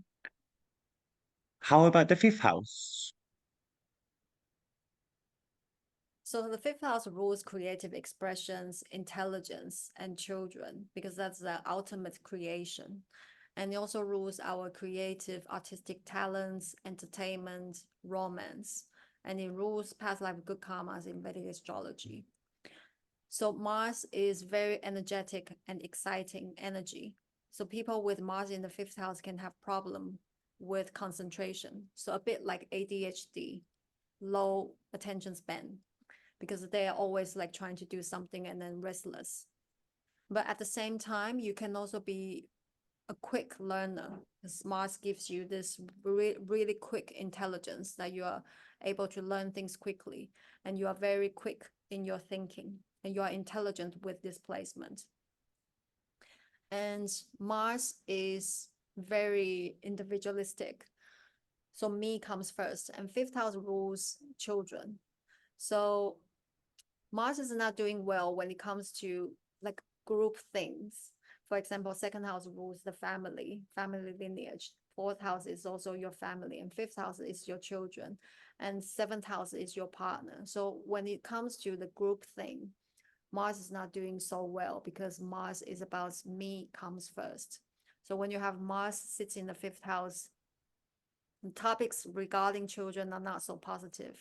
How about the fifth house? So the fifth house rules creative expressions, intelligence, and children, because that's the ultimate creation. And it also rules our creative, artistic talents, entertainment, romance. And it rules past life good karmas in Vedic astrology. So Mars is very energetic and exciting energy. So people with Mars in the fifth house can have problem with concentration. So a bit like ADHD, low attention span, because they are always like trying to do something and then restless. But at the same time, you can also be a quick learner. Mars gives you this really quick intelligence, that you are able to learn things quickly, and you are very quick in your thinking, and you are intelligent with displacement. And Mars is very individualistic. So me comes first, and fifth house rules children. So Mars is not doing well when it comes to like group things. For example, second house rules the family lineage. Fourth house is also your family, and fifth house is your children, and seventh house is your partner. So when it comes to the group thing, Mars is not doing so well because Mars is about me comes first. So when you have Mars sits in the fifth house, topics regarding children are not so positive.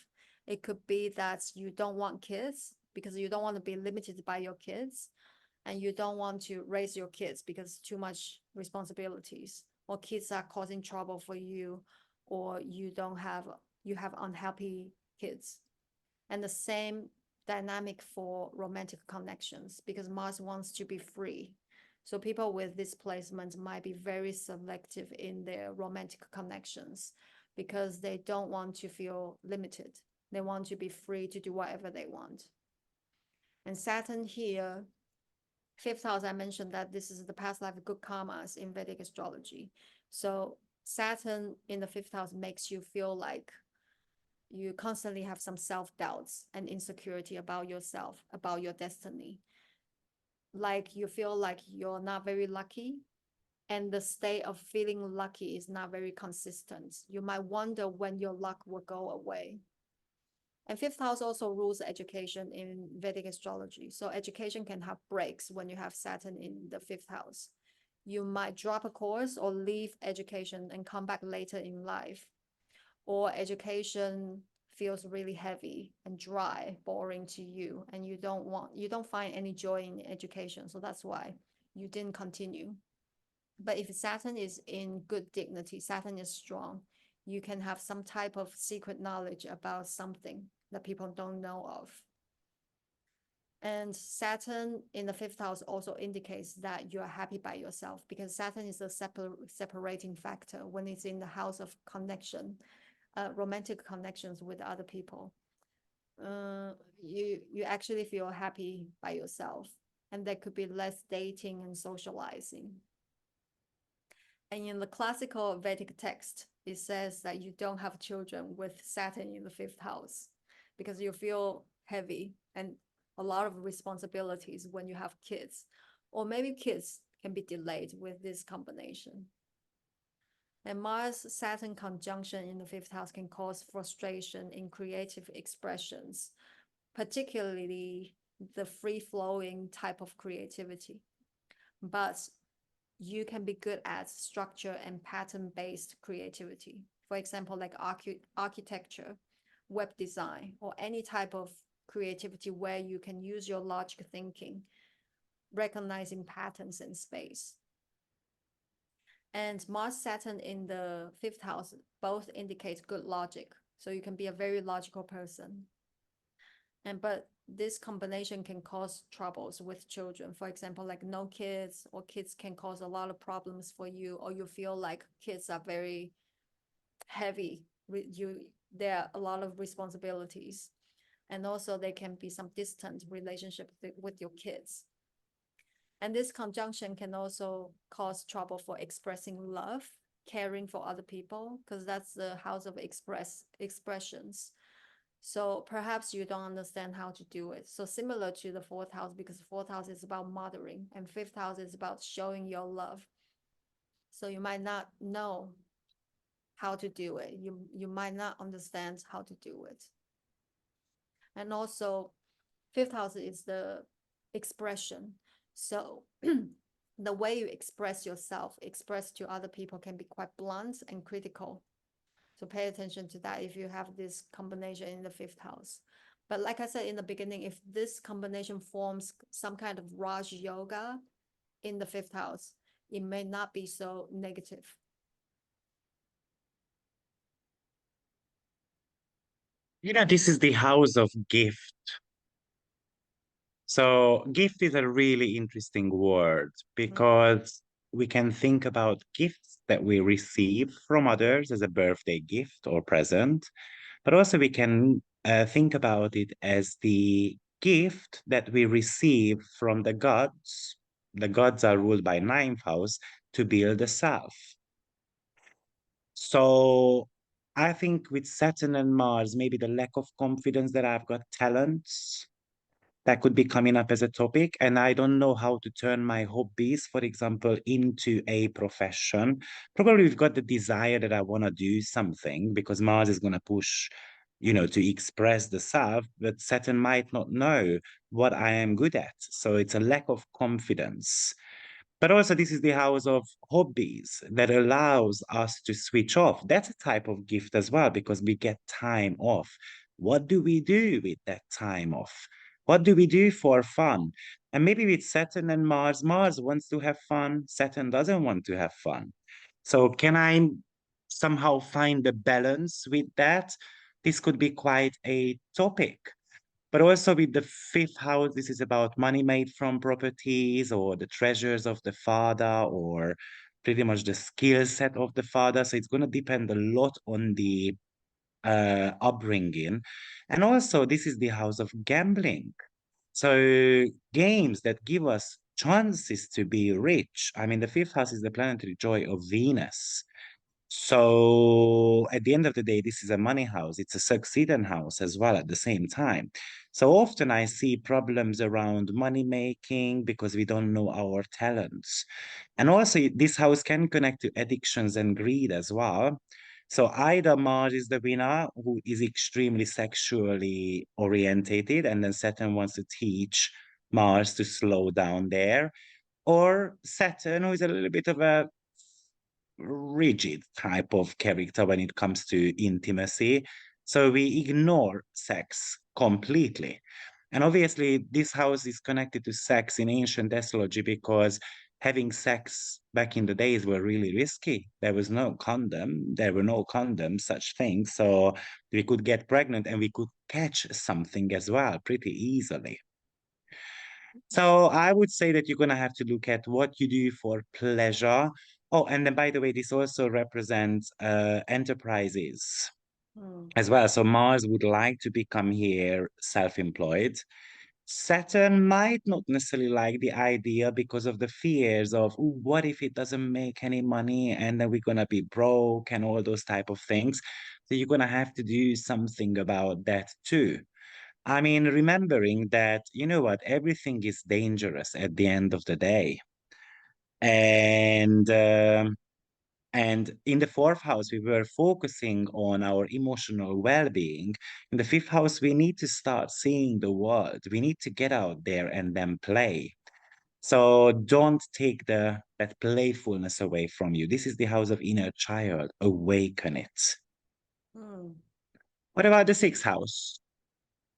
It could be that you don't want kids because you don't want to be limited by your kids, and you don't want to raise your kids because too much responsibilities, or kids are causing trouble for you, or you have unhappy kids. And the same dynamic for romantic connections because Mars wants to be free. So people with this placement might be very selective in their romantic connections because they don't want to feel limited. They want to be free to do whatever they want. And Saturn here, fifth house, I mentioned that this is the past life good karmas in Vedic astrology. So Saturn in the fifth house makes you feel like you constantly have some self-doubts and insecurity about yourself, about your destiny. Like you feel like you're not very lucky, and the state of feeling lucky is not very consistent. You might wonder when your luck will go away. And fifth house also rules education in Vedic astrology. So education can have breaks when you have Saturn in the fifth house. You might drop a course or leave education and come back later in life, or education feels really heavy and dry, boring to you, and you don't find any joy in education. So that's why you didn't continue. But if Saturn is in good dignity, Saturn is strong, you can have some type of secret knowledge about something that people don't know of. And Saturn in the fifth house also indicates that you are happy by yourself because Saturn is a separating factor when it's in the house of connection, romantic connections with other people. You actually feel happy by yourself, and there could be less dating and socializing. And in the classical Vedic text, it says that you don't have children with Saturn in the fifth house because you feel heavy and a lot of responsibilities when you have kids, or maybe kids can be delayed with this combination. And Mars Saturn conjunction in the fifth house can cause frustration in creative expressions, particularly the free flowing type of creativity. But you can be good at structure and pattern based creativity. For example, like architecture, web design, or any type of creativity where you can use your logic thinking, recognizing patterns in space. And Mars Saturn in the fifth house both indicate good logic. So you can be a very logical person. But this combination can cause troubles with children. For example, like no kids, or kids can cause a lot of problems for you, or you feel like kids are very heavy. There are a lot of responsibilities. And also there can be some distant relationship with your kids. And this conjunction can also cause trouble for expressing love, caring for other people, because that's the house of expressions. So perhaps you don't understand how to do it. So similar to the fourth house, because the fourth house is about mothering and fifth house is about showing your love. So you might not know how to do it. You might not understand how to do it. And also fifth house is the expression. So the way you express yourself, express to other people can be quite blunt and critical. So pay attention to that if you have this combination in the fifth house. But like I said in the beginning, if this combination forms some kind of Raj Yoga in the fifth house, it may not be so negative. This is the house of gift. So gift is a really interesting word because we can think about gifts that we receive from others as a birthday gift or present, but also we can think about it as the gift that we receive from the gods. The gods are ruled by ninth house to build a self. So I think with Saturn and Mars, maybe the lack of confidence that I've got talents that could be coming up as a topic. And I don't know how to turn my hobbies, for example, into a profession. Probably we've got the desire that I want to do something because Mars is going to push, to express the self, but Saturn might not know what I am good at. So it's a lack of confidence. But also, this is the house of hobbies that allows us to switch off. That's a type of gift as well because we get time off. What do we do with that time off? What do we do for fun? And maybe with Saturn and Mars, Mars wants to have fun, Saturn doesn't want to have fun. So, can I somehow find a balance with that? This could be quite a topic. But also with the fifth house, this is about money made from properties or the treasures of the father or pretty much the skill set of the father. So it's going to depend a lot on the upbringing. And also, this is the house of gambling. So games that give us chances to be rich. I mean, the fifth house is the planetary joy of Venus. So at the end of the day, this is a money house. It's a succeeding house as well at the same time. So often I see problems around money making because we don't know our talents. And also this house can connect to addictions and greed as well. So either Mars is the winner who is extremely sexually orientated, and then Saturn wants to teach Mars to slow down there, or Saturn, who is a little bit of a rigid type of character when it comes to intimacy. So we ignore sex completely. And obviously, this house is connected to sex in ancient astrology because having sex back in the days were really risky. There was no condom, there were no condoms, such things. So we could get pregnant and we could catch something as well pretty easily. So I would say that you're going to have to look at what you do for pleasure. Oh, and then by the way, this also represents enterprises Hmm. as well. So Mars would like to become here self-employed. Saturn might not necessarily like the idea because of the fears of, "Ooh, what if it doesn't make any money and then we're going to be broke and all those type of things." So you're going to have to do something about that too. I mean, remembering that, you know what, everything is dangerous at the end of the day. And and in the fourth house, we were focusing on our emotional well-being. In the fifth house, we need to start seeing the world. We need to get out there and then play. So don't take that playfulness away from you. This is the house of inner child. Awaken it. Hmm. What about the sixth house?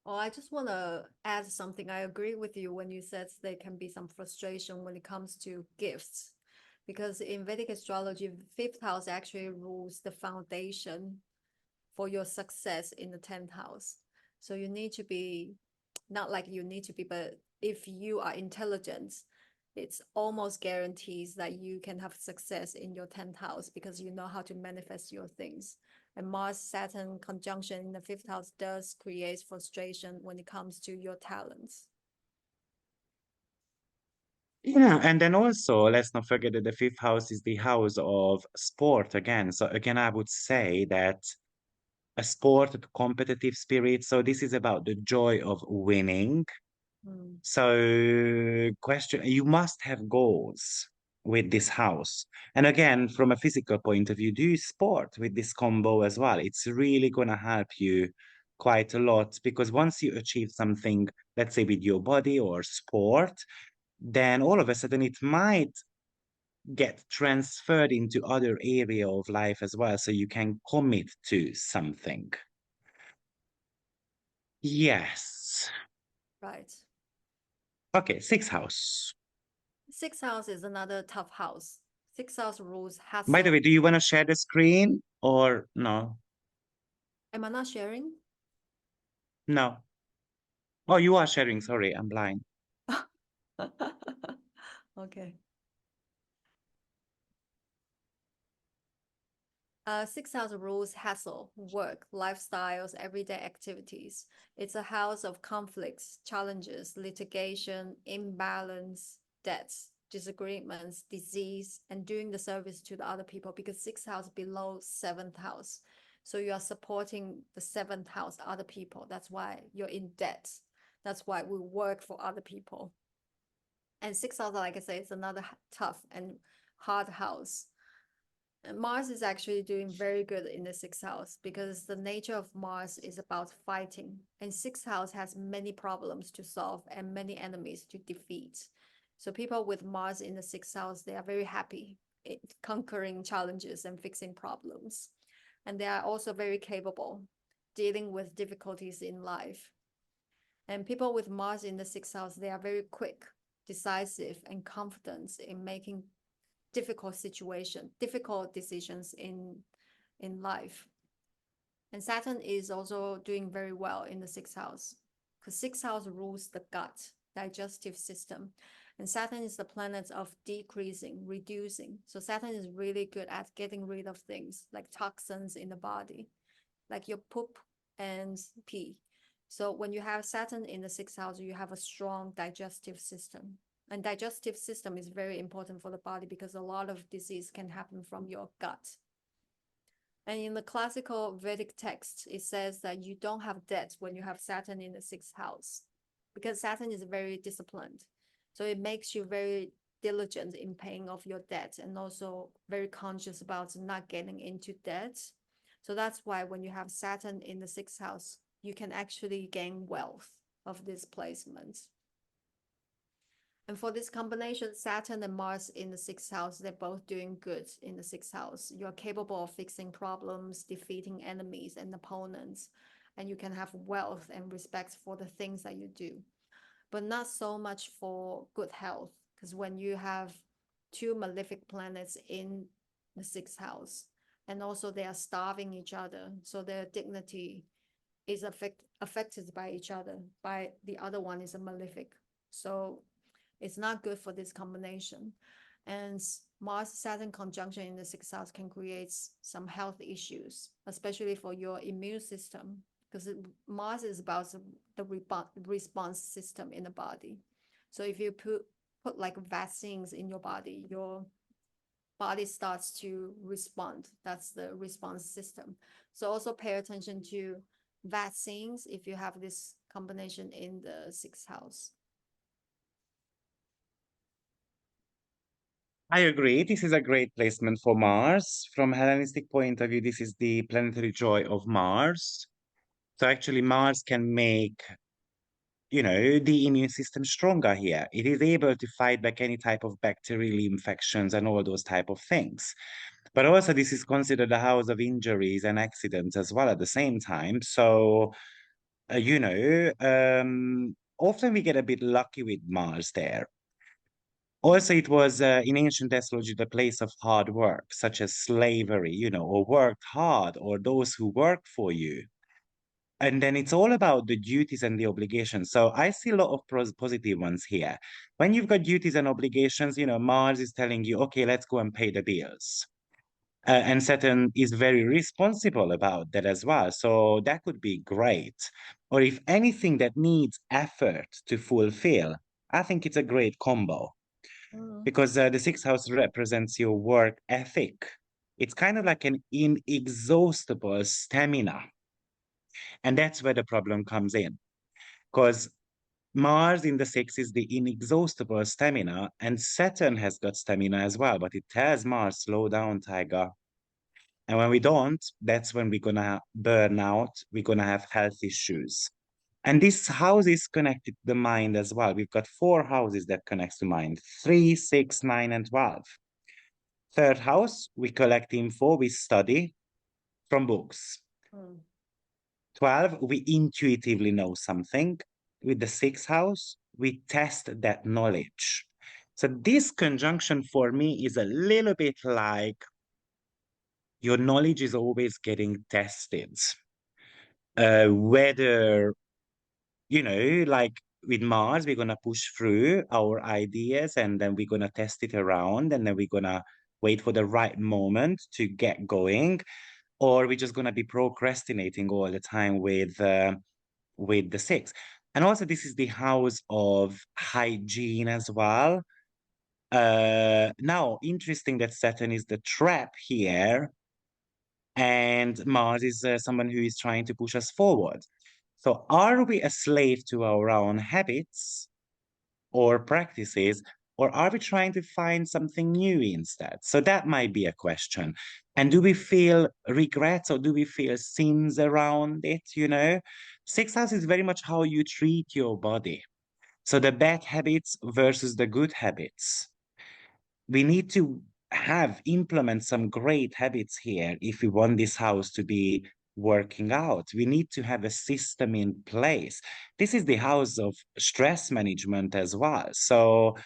Oh, I just want to add something. I agree with you when you said there can be some frustration when it comes to gifts, because in Vedic astrology, fifth house actually rules the foundation for your success in the 10th house. So you need to be, not like you need to be, but if you are intelligent, it's almost guarantees that you can have success in your 10th house because you know how to manifest your things. And Mars Saturn conjunction in the fifth house does create frustration when it comes to your talents. Yeah, and then also let's not forget that the fifth house is the house of sport again. So again, I would say that a sport, a competitive spirit. So this is about the joy of winning. Mm. So question, you must have goals with this house. And again, from a physical point of view, do sport with this combo as well. It's really going to help you quite a lot because once you achieve something, let's say with your body or sport, then all of a sudden it might get transferred into other area of life as well. So you can commit to something. Yes. Right. Okay, sixth house. Sixth house is another tough house. Sixth house rules By the hassle. way, do you want to share the screen or no? Am I not sharing? No. Oh, you are sharing. Sorry, I'm blind. Okay. Sixth house rules hassle, work, lifestyles, everyday activities. It's a house of conflicts, challenges, litigation, imbalance, debts, disagreements, disease, and doing the service to the other people because sixth house below seventh house. So you are supporting the seventh house, other people. That's why you're in debt. That's why we work for other people. And sixth house, like I say, is another tough and hard house. And Mars is actually doing very good in the sixth house because the nature of Mars is about fighting. And sixth house has many problems to solve and many enemies to defeat. So people with Mars in the sixth house, they are very happy conquering challenges and fixing problems. And they are also very capable dealing with difficulties in life. And people with Mars in the sixth house, they are very quick, decisive, and confident in making difficult decisions in life. And Saturn is also doing very well in the sixth house because sixth house rules the gut, digestive system. And Saturn is the planet of decreasing, reducing. So Saturn is really good at getting rid of things like toxins in the body, like your poop and pee. So when you have Saturn in the sixth house, you have a strong digestive system. And digestive system is very important for the body because a lot of disease can happen from your gut. And in the classical Vedic text, it says that you don't have debt when you have Saturn in the sixth house because Saturn is very disciplined. So it makes you very diligent in paying off your debt and also very conscious about not getting into debt. So that's why when you have Saturn in the sixth house, you can actually gain wealth of this placement. And for this combination, Saturn and Mars in the sixth house, they're both doing good in the sixth house. You're capable of fixing problems, defeating enemies and opponents, and you can have wealth and respect for the things that you do, but not so much for good health. Because when you have two malefic planets in the sixth house, and also they are starving each other, so their dignity is affected by each other. By the other one is a malefic. So it's not good for this combination. And Mars Saturn conjunction in the sixth house can create some health issues, especially for your immune system, because Mars is about the response system in the body. So if you put like vaccines in your body starts to respond. That's the response system. So also pay attention to vaccines if you have this combination in the sixth house. I agree. This is a great placement for Mars. From a Hellenistic point of view, this is the planetary joy of Mars. So actually, Mars can make, the immune system stronger here. It is able to fight back any type of bacterial infections and all those type of things. But also, this is considered a house of injuries and accidents as well at the same time. So, often we get a bit lucky with Mars there. Also, it was in ancient astrology the place of hard work, such as slavery, or worked hard, or those who work for you. And then it's all about the duties and the obligations. So I see a lot of positive ones here. When you've got duties and obligations, Mars is telling you, okay, let's go and pay the bills. And Saturn is very responsible about that as well. So that could be great. Or if anything that needs effort to fulfill, I think it's a great combo because the sixth house represents your work ethic. It's kind of like an inexhaustible stamina. And that's where the problem comes in. Because Mars in the sixth is the inexhaustible stamina, and Saturn has got stamina as well, but it tells Mars, slow down, Tiger. And when we don't, that's when we're gonna burn out, we're gonna have health issues. And this house is connected to the mind as well. We've got 4 houses that connects to mind: 3, 6, 9, and 12. Third house, we collect info, we study from books. 12, we intuitively know something. With the sixth house, we test that knowledge. So this conjunction for me is a little bit like your knowledge is always getting tested. Whether, like with Mars, we're going to push through our ideas and then we're going to test it around and then we're going to wait for the right moment to get going, or we're just going to be procrastinating all the time with the six. And also, this is the house of hygiene as well. Now, interesting that Saturn is the trap here. and Mars is someone who is trying to push us forward. So are we a slave to our own habits or practices, or are we trying to find something new instead? So that might be a question. And do we feel regrets or do we feel sins around it? Sixth house is very much how you treat your body. So the bad habits versus the good habits. We need to implement some great habits here if we want this house to be working out. We need to have a system in place. This is the house of stress management as well. So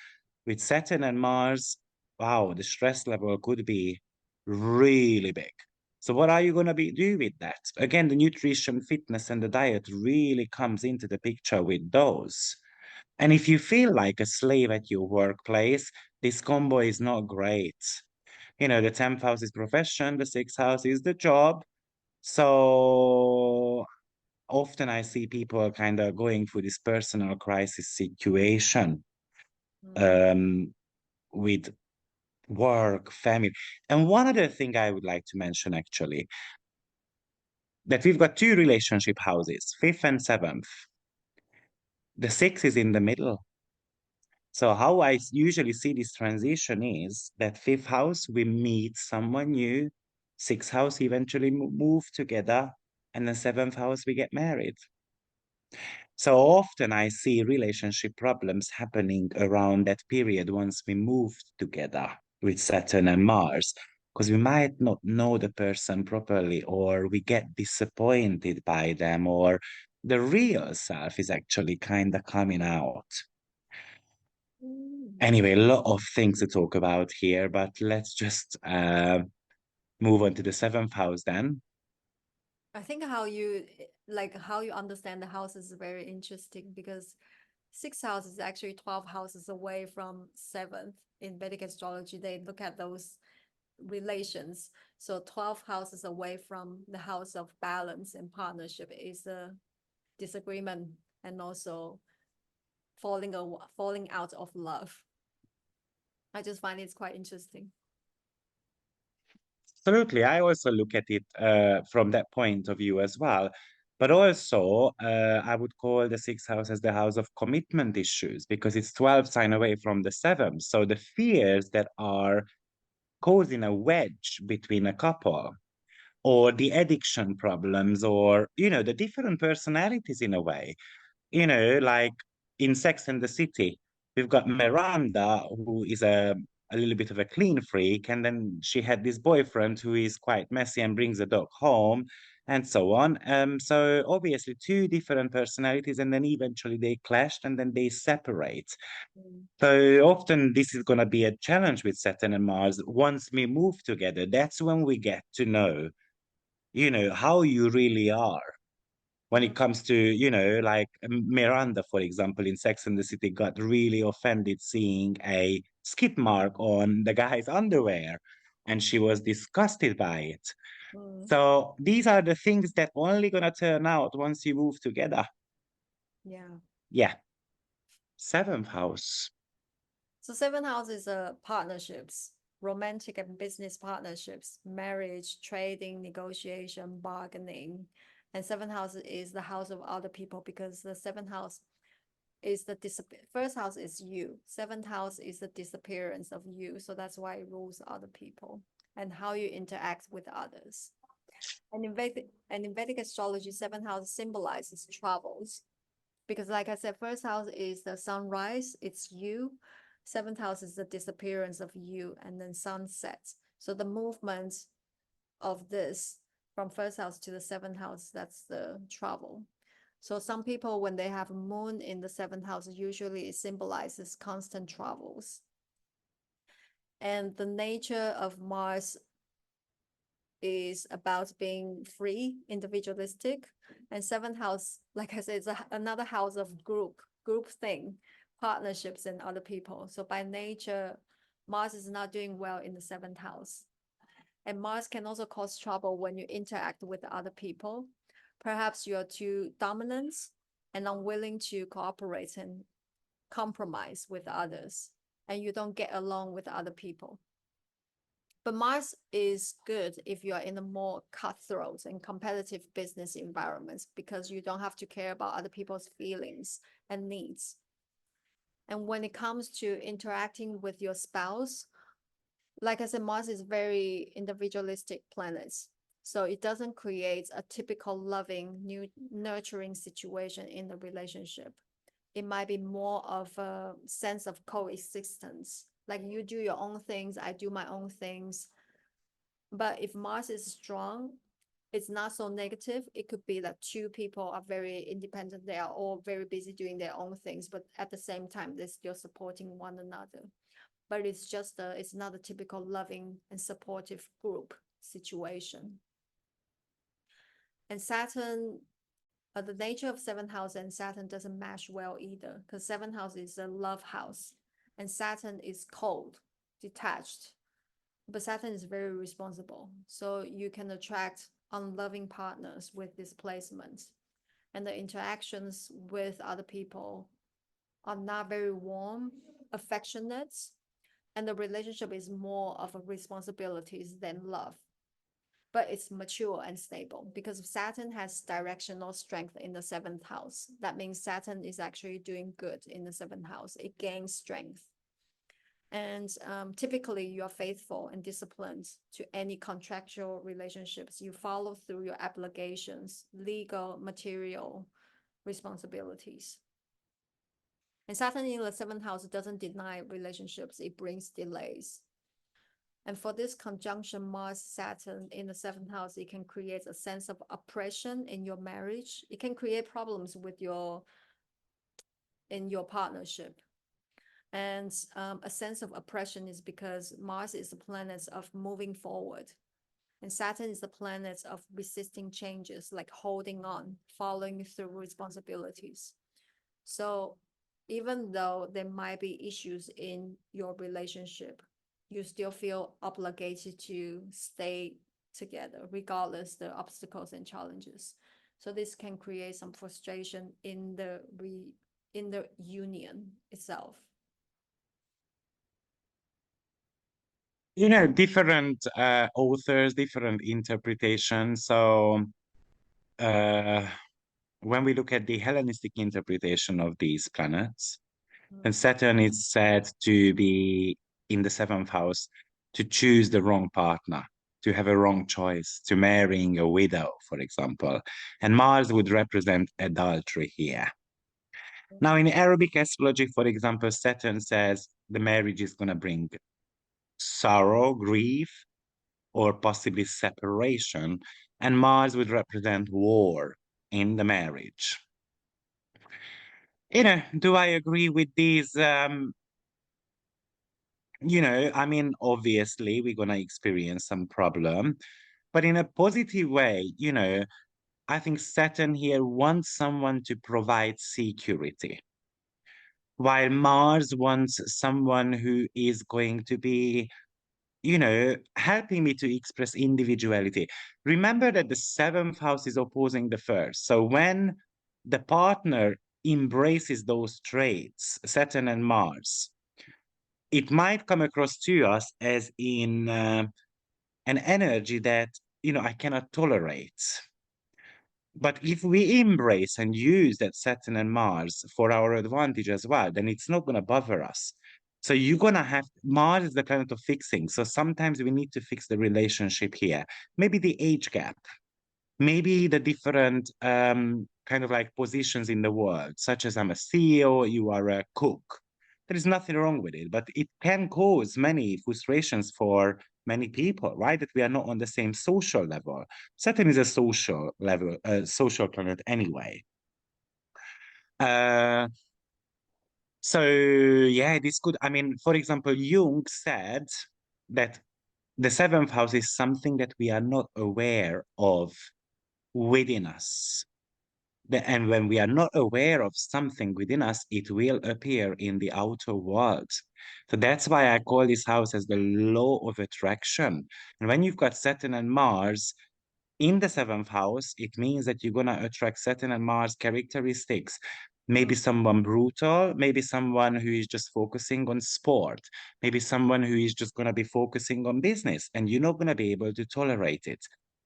with Saturn and Mars, wow, the stress level could be really big. So what are you going to be do with that? Again, the nutrition, fitness, and the diet really comes into the picture with those. And if you feel like a slave at your workplace, this combo is not great. The 10th house is profession, the 6th house is the job. So often I see people kind of going through this personal crisis situation um, with work, family. And one other thing I would like to mention actually, that we've got two relationship houses, 5th and 7th. The 6th is in the middle. So how I usually see this transition is that 5th house, we meet someone new, 6th house eventually move together, and then 7th house, we get married. So often I see relationship problems happening around that period once we move together with Saturn and Mars, because we might not know the person properly, or we get disappointed by them, or the real self is actually kind of coming out. Anyway, a lot of things to talk about here, but let's just move on to the 7th house then. I think how you understand the house is very interesting because sixth house is actually 12 houses away from seventh in Vedic astrology. They look at those relations. So 12 houses away from the house of balance and partnership is a disagreement and also falling out of love. I just find it's quite interesting. Absolutely. I also look at it from that point of view as well. But also, I would call the 6th house as the house of commitment issues because it's 12 sign away from the 7th. So the fears that are causing a wedge between a couple, or the addiction problems, or, the different personalities in a way. Like in Sex and the City, we've got Miranda, who is a little bit of a clean freak, and then she had this boyfriend who is quite messy and brings a dog home, and so on. So obviously two different personalities, and then eventually they clashed and then they separate. Mm. So often this is gonna be a challenge with Saturn and Mars. Once we move together, that's when we get to know, how you really are when it comes to, like Miranda, for example, in Sex and the City, got really offended seeing a skid mark on the guy's underwear, and she was disgusted by it. Mm. So these are the things that only gonna turn out once you move together. Yeah. Yeah. 7th house. So seventh house is partnerships, romantic and business partnerships, marriage, trading, negotiation, bargaining. And seventh house is the house of other people because the seventh house is the first house is you. Seventh house is the disappearance of you. So that's why it rules other people and how you interact with others. And in Vedic astrology, seventh house symbolizes travels because like I said, first house is the sunrise, it's you. Seventh house is the disappearance of you, and then sunset. So the movement of this from first house to the seventh house, that's the travel. So some people, when they have a moon in the seventh house, usually it symbolizes constant travels. And the nature of Mars is about being free, individualistic. And seventh house, like I said, is another house of group thing, partnerships and other people. So by nature, Mars is not doing well in the seventh house. And Mars can also cause trouble when you interact with other people. Perhaps you are too dominant and unwilling to cooperate and compromise with others, and you don't get along with other people. But Mars is good if you are in a more cutthroat and competitive business environments because you don't have to care about other people's feelings and needs. And when it comes to interacting with your spouse, like I said, Mars is very individualistic planets. So it doesn't create a typical loving, new nurturing situation in the relationship. It might be more of a sense of coexistence. Like you do your own things, I do my own things. But if Mars is strong, it's not so negative. It could be that two people are very independent. They are all very busy doing their own things, but at the same time, they're still supporting one another. But it's not a typical loving and supportive group situation. And Saturn, the nature of seventh house and Saturn doesn't match well either, because seventh house is a love house, and Saturn is cold, detached. But Saturn is very responsible, so you can attract unloving partners with this placement, and the interactions with other people are not very warm, affectionate, and the relationship is more of a responsibilities than love. But it's mature and stable because Saturn has directional strength in the seventh house. That means Saturn is actually doing good in the seventh house. It gains strength. And typically, you are faithful and disciplined to any contractual relationships. You follow through your obligations, legal, material responsibilities. And Saturn in the seventh house doesn't deny relationships, it brings delays. And for this conjunction Mars Saturn in the seventh house, it can create a sense of oppression in your marriage. It can create problems in your partnership. And a sense of oppression is because Mars is the planet of moving forward. And Saturn is the planet of resisting changes, like holding on, following through responsibilities. So even though there might be issues in your relationship, you still feel obligated to stay together, regardless the obstacles and challenges. So this can create some frustration in the union itself. Different authors, different interpretations. So when we look at the Hellenistic interpretation of these planets, and Saturn is said to be in the seventh house to choose the wrong partner, to have a wrong choice, to marrying a widow, for example. And Mars would represent adultery here. Now, in Arabic astrology, for example, Saturn says the marriage is going to bring sorrow, grief, or possibly separation, and Mars would represent war in the marriage. Do I agree with these? I mean, obviously, we're going to experience some problem, but in a positive way, I think Saturn here wants someone to provide security, while Mars wants someone who is going to be helping me to express individuality. Remember that the seventh house is opposing the first. So when the partner embraces those traits, Saturn and Mars, it might come across to us as in an energy that, I cannot tolerate. But if we embrace and use that Saturn and Mars for our advantage as well, then it's not going to bother us. So you're going to have, Mars is the planet of fixing. So sometimes we need to fix the relationship here. Maybe the age gap, maybe the different kind of like positions in the world, such as I'm a CEO, you are a cook. There is nothing wrong with it, but it can cause many frustrations for many people, right? That we are not on the same social level. Saturn is a social level, social planet anyway. So yeah, this could, I mean, for example, Jung said that the seventh house is something that we are not aware of within us. And when we are not aware of something within us, it will appear in the outer world. So that's why I call this house as the law of attraction. And when you've got Saturn and Mars in the seventh house, it means that you're going to attract Saturn and Mars characteristics Maybe someone brutal, maybe someone who is just focusing on sport, maybe someone who is just going to be focusing on business, and you're not going to be able to tolerate it.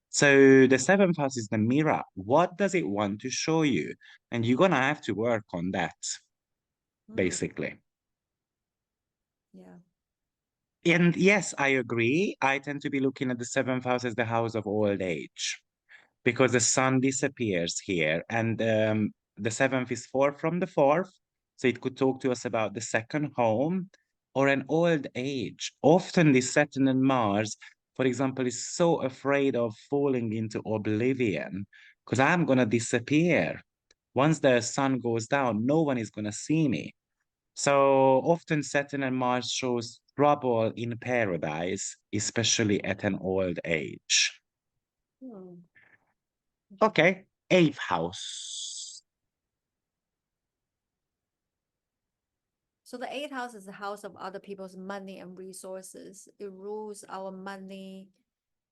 So the seventh house is the mirror. What does it want to show you? And you're going to have to work on that, basically. Yeah. And yes, I agree. I tend to be looking at the seventh house as the house of old age because the sun disappears here, and the seventh is four from the fourth. So it could talk to us about the second home or an old age. Often this Saturn and Mars, for example, is so afraid of falling into oblivion because I'm going to disappear. Once the sun goes down, no one is going to see me. So often Saturn and Mars shows trouble in paradise, especially at an old age. Hmm. Okay, eighth house. So the eighth house is the house of other people's money and resources. It rules our money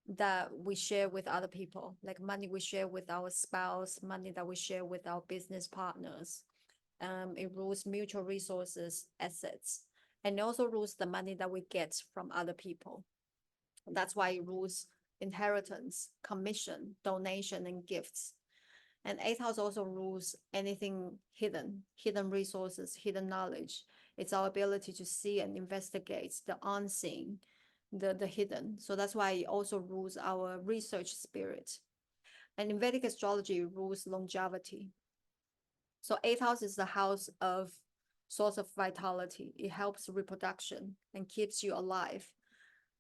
that we share with other people, like money we share with our spouse, money that we share with our business partners. It rules mutual resources, assets, and it also rules the money that we get from other people. That's why it rules inheritance, commission, donation, and gifts. And eighth house also rules anything hidden resources, hidden knowledge. It's our ability to see and investigate the unseen, the hidden. So that's why it also rules our research spirit. And in Vedic astrology, it rules longevity. So eighth house is the house of source of vitality. It helps reproduction and keeps you alive.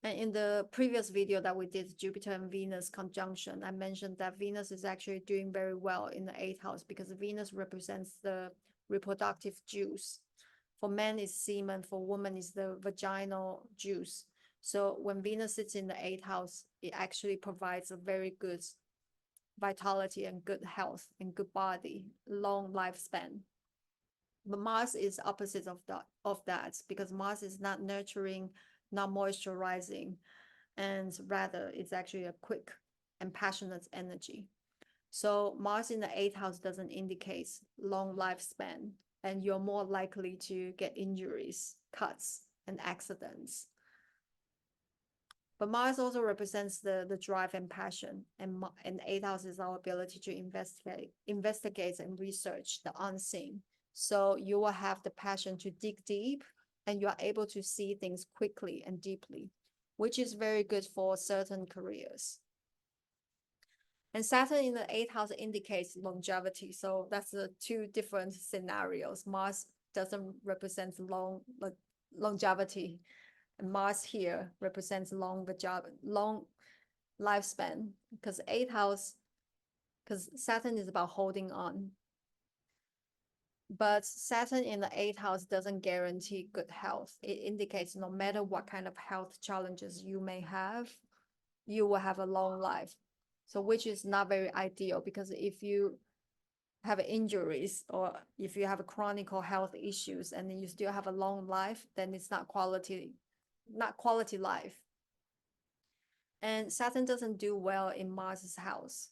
And in the previous video that we did, Jupiter and Venus conjunction, I mentioned that Venus is actually doing very well in the eighth house because Venus represents the reproductive juice. For men is semen, for women is the vaginal juice. So when Venus sits in the eighth house, it actually provides a very good vitality and good health and good body, long lifespan. But Mars is opposite of that because Mars is not nurturing, not moisturizing, and rather it's actually a quick and passionate energy. So Mars in the eighth house doesn't indicate long lifespan, and you're more likely to get injuries, cuts, and accidents. But Mars also represents the drive and passion, and eighth house is our ability to investigate and research the unseen. So you will have the passion to dig deep, and you are able to see things quickly and deeply, which is very good for certain careers. And Saturn in the eighth house indicates longevity. So that's the two different scenarios. Mars doesn't represent longevity. And Mars here represents long lifespan because eighth house, because Saturn is about holding on. But Saturn in the eighth house doesn't guarantee good health. It indicates no matter what kind of health challenges you may have, you will have a long life. So which is not very ideal because if you have injuries or if you have chronic health issues and you still have a long life, then it's not quality life. And Saturn doesn't do well in Mars's house.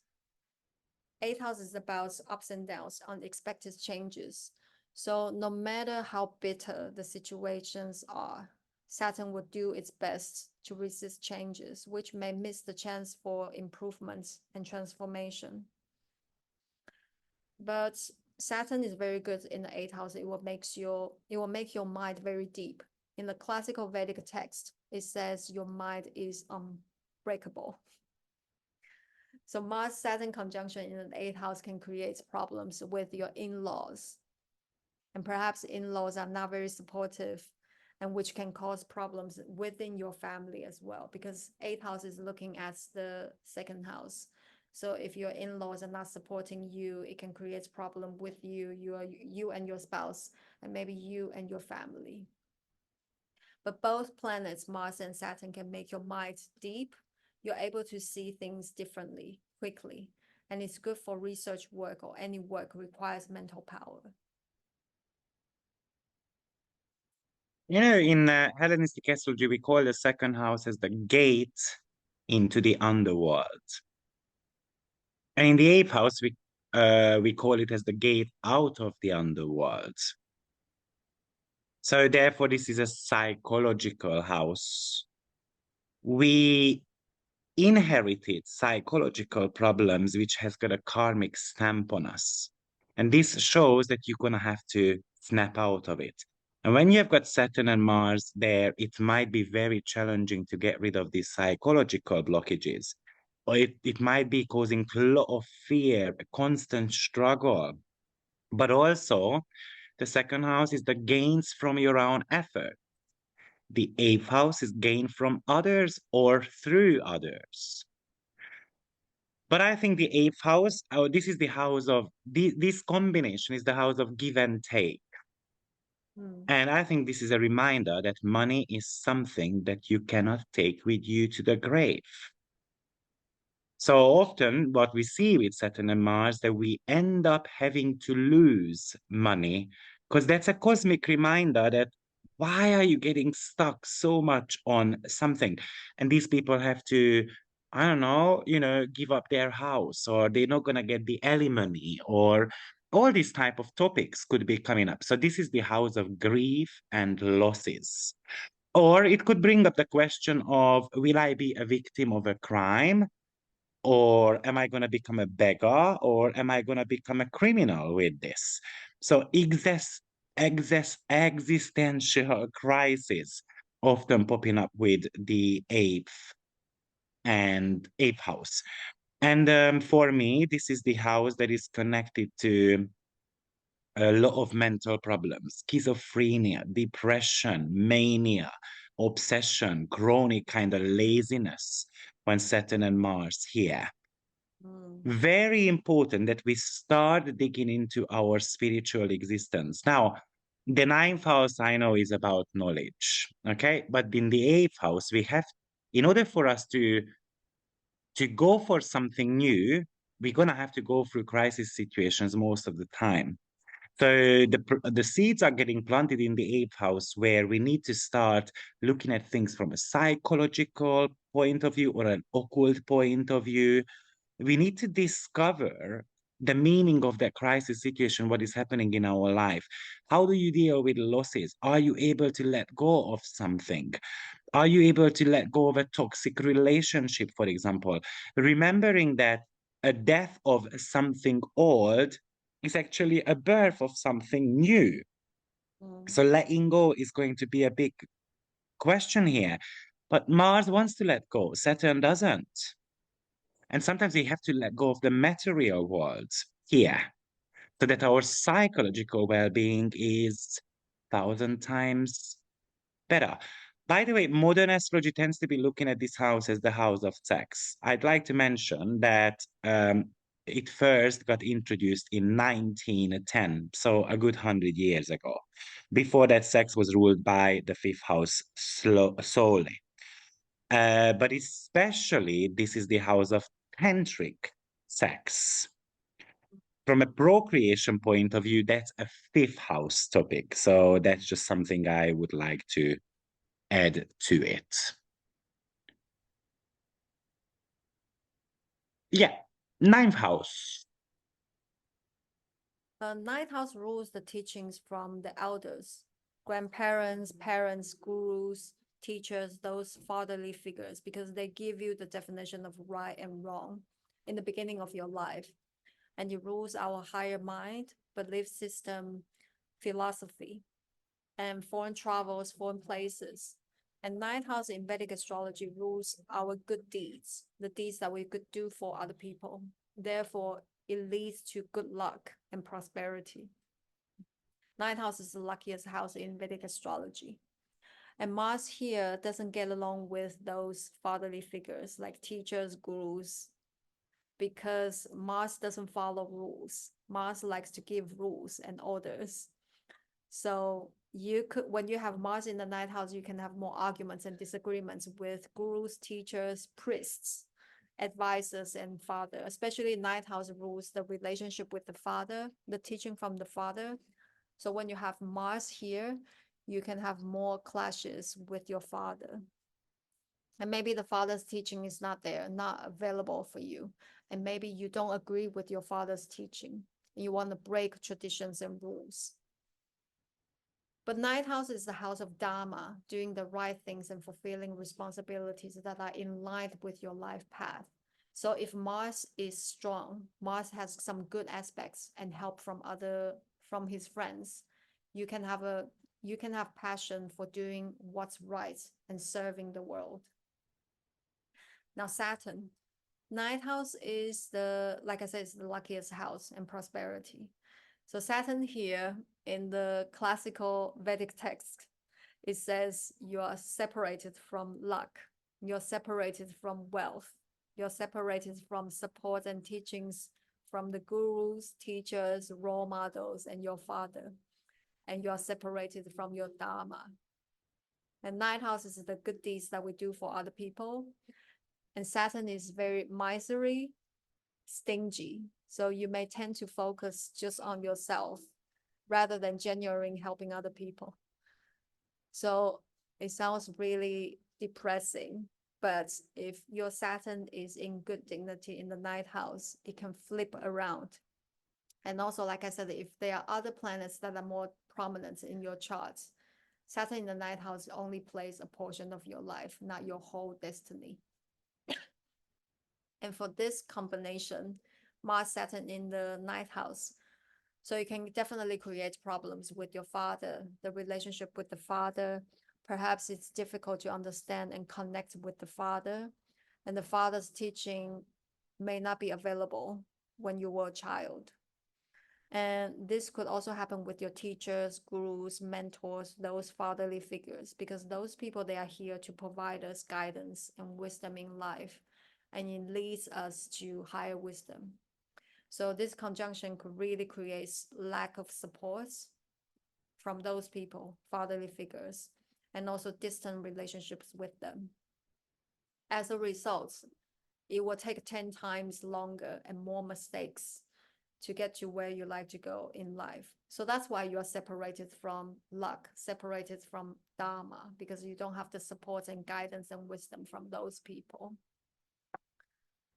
Eighth house is about ups and downs, unexpected changes. So no matter how bitter the situations are, Saturn will do its best to resist changes, which may miss the chance for improvements and transformation. But Saturn is very good in the eighth house. It will make your mind very deep. In the classical Vedic text, it says your mind is unbreakable. So Mars Saturn conjunction in the eighth house can create problems with your in-laws. And perhaps in-laws are not very supportive and which can cause problems within your family as well because eighth house is looking at the second house. So if your in-laws are not supporting you, it can create problem with you and your spouse, and maybe you and your family. But both planets, Mars and Saturn, can make your mind deep. You're able to see things differently, quickly, and it's good for research work or any work requires mental power. In Hellenistic astrology, we call the second house as the gate into the underworld. And in the eighth house, we we call it as the gate out of the underworld. So therefore, this is a psychological house. We inherited psychological problems which has got a karmic stamp on us. And this shows that you're going to have to snap out of it. And when you've got Saturn and Mars there, it might be very challenging to get rid of these psychological blockages. Or it might be causing a lot of fear, a constant struggle. But also, the second house is the gains from your own effort. The eighth house is gain from others or through others. But I think the eighth house, oh, this is the house of, this combination is the house of give and take. And I think this is a reminder that money is something that you cannot take with you to the grave. So often what we see with Saturn and Mars, that we end up having to lose money because that's a cosmic reminder that why are you getting stuck so much on something? And these people have to, I don't know, give up their house, or they're not going to get the alimony, or all these type of topics could be coming up. So this is the house of grief and losses. Or it could bring up the question of, will I be a victim of a crime? Or am I going to become a beggar? Or am I going to become a criminal with this? So existential crisis often popping up with the eighth house. And for me, this is the house that is connected to a lot of mental problems: schizophrenia, depression, mania, obsession, chronic kind of laziness when Saturn and Mars here. Very important that we start digging into our spiritual existence. Now, the ninth house I know is about knowledge, okay? But in the eighth house, we have, in order for us to go for something new, we're gonna have to go through crisis situations most of the time. So the seeds are getting planted in the eighth house, where we need to start looking at things from a psychological point of view or an occult point of view. We need to discover the meaning of that crisis situation, what is happening in our life. How do you deal with losses? Are you able to let go of something? Are you able to let go of a toxic relationship, for example? Remembering that a death of something old is actually a birth of something new. So letting go is going to be a big question here. But Mars wants to let go, Saturn doesn't. And sometimes we have to let go of the material world here, so that our psychological well-being is 1,000 times better. By the way, modern astrology tends to be looking at this house as the house of sex. I'd like to mention that it first got introduced in 1910, so a good 100 years ago. Before that, sex was ruled by the fifth house solely. But especially, this is the house of tantric sex. From a procreation point of view, that's a fifth house topic. So that's just something I would like to add to it. Yeah, ninth house. Ninth house rules the teachings from the elders, grandparents, parents, gurus, teachers, those fatherly figures, because they give you the definition of right and wrong in the beginning of your life. And it rules our higher mind, belief system, philosophy, and foreign travels, foreign places. And ninth house in Vedic astrology rules our good deeds, the deeds that we could do for other people. Therefore, it leads to good luck and prosperity. Ninth house is the luckiest house in Vedic astrology. And Mars here doesn't get along with those fatherly figures like teachers, gurus, because Mars doesn't follow rules. Mars likes to give rules and orders. So you could, when you have Mars in the ninth house, you can have more arguments and disagreements with gurus, teachers, priests, advisors, and father. Especially ninth house rules the relationship with the father, the teaching from the father. So when you have Mars here, you can have more clashes with your father. And maybe the father's teaching is not there, not available for you. And maybe you don't agree with your father's teaching. You want to break traditions and rules. But ninth house is the house of Dharma, doing the right things and fulfilling responsibilities that are in line with your life path. So if Mars is strong, Mars has some good aspects and help from his friends. You can have passion for doing what's right and serving the world. Now Saturn, ninth house is like I said, it's the luckiest house and prosperity. So Saturn here in the classical Vedic text, it says you are separated from luck, you're separated from wealth, you're separated from support and teachings from the gurus, teachers, role models, and your father. And you're separated from your Dharma. And ninth house is the good deeds that we do for other people. And Saturn is very miserly, stingy. So you may tend to focus just on yourself rather than genuinely helping other people. So it sounds really depressing, but if your Saturn is in good dignity in the ninth house, it can flip around. And also, like I said, if there are other planets that are more prominent in your charts, Saturn in the ninth house only plays a portion of your life, not your whole destiny. And for this combination, Mars Saturn in the ninth house, so you can definitely create problems with your father, the relationship with the father. Perhaps it's difficult to understand and connect with the father, and the father's teaching may not be available when you were a child. And this could also happen with your teachers, gurus, mentors, those fatherly figures, because those people, they are here to provide us guidance and wisdom in life, and it leads us to higher wisdom. So this conjunction could really create lack of support from those people, fatherly figures, and also distant relationships with them. As a result, it will take 10 times longer and more mistakes to get to where you like to go in life. So that's why you are separated from luck, separated from Dharma, because you don't have the support and guidance and wisdom from those people.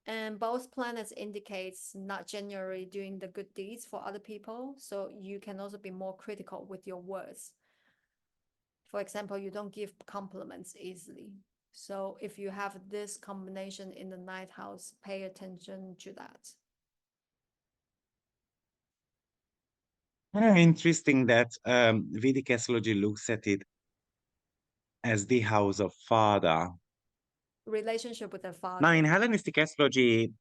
And both planets indicates not generally doing the good deeds for other people. So you can also be more critical with your words. For example, you don't give compliments easily. So if you have this combination in the ninth house, pay attention to that. Interesting that Vedic astrology looks at it as the house of father. Relationship with the father. Now, in Hellenistic astrology,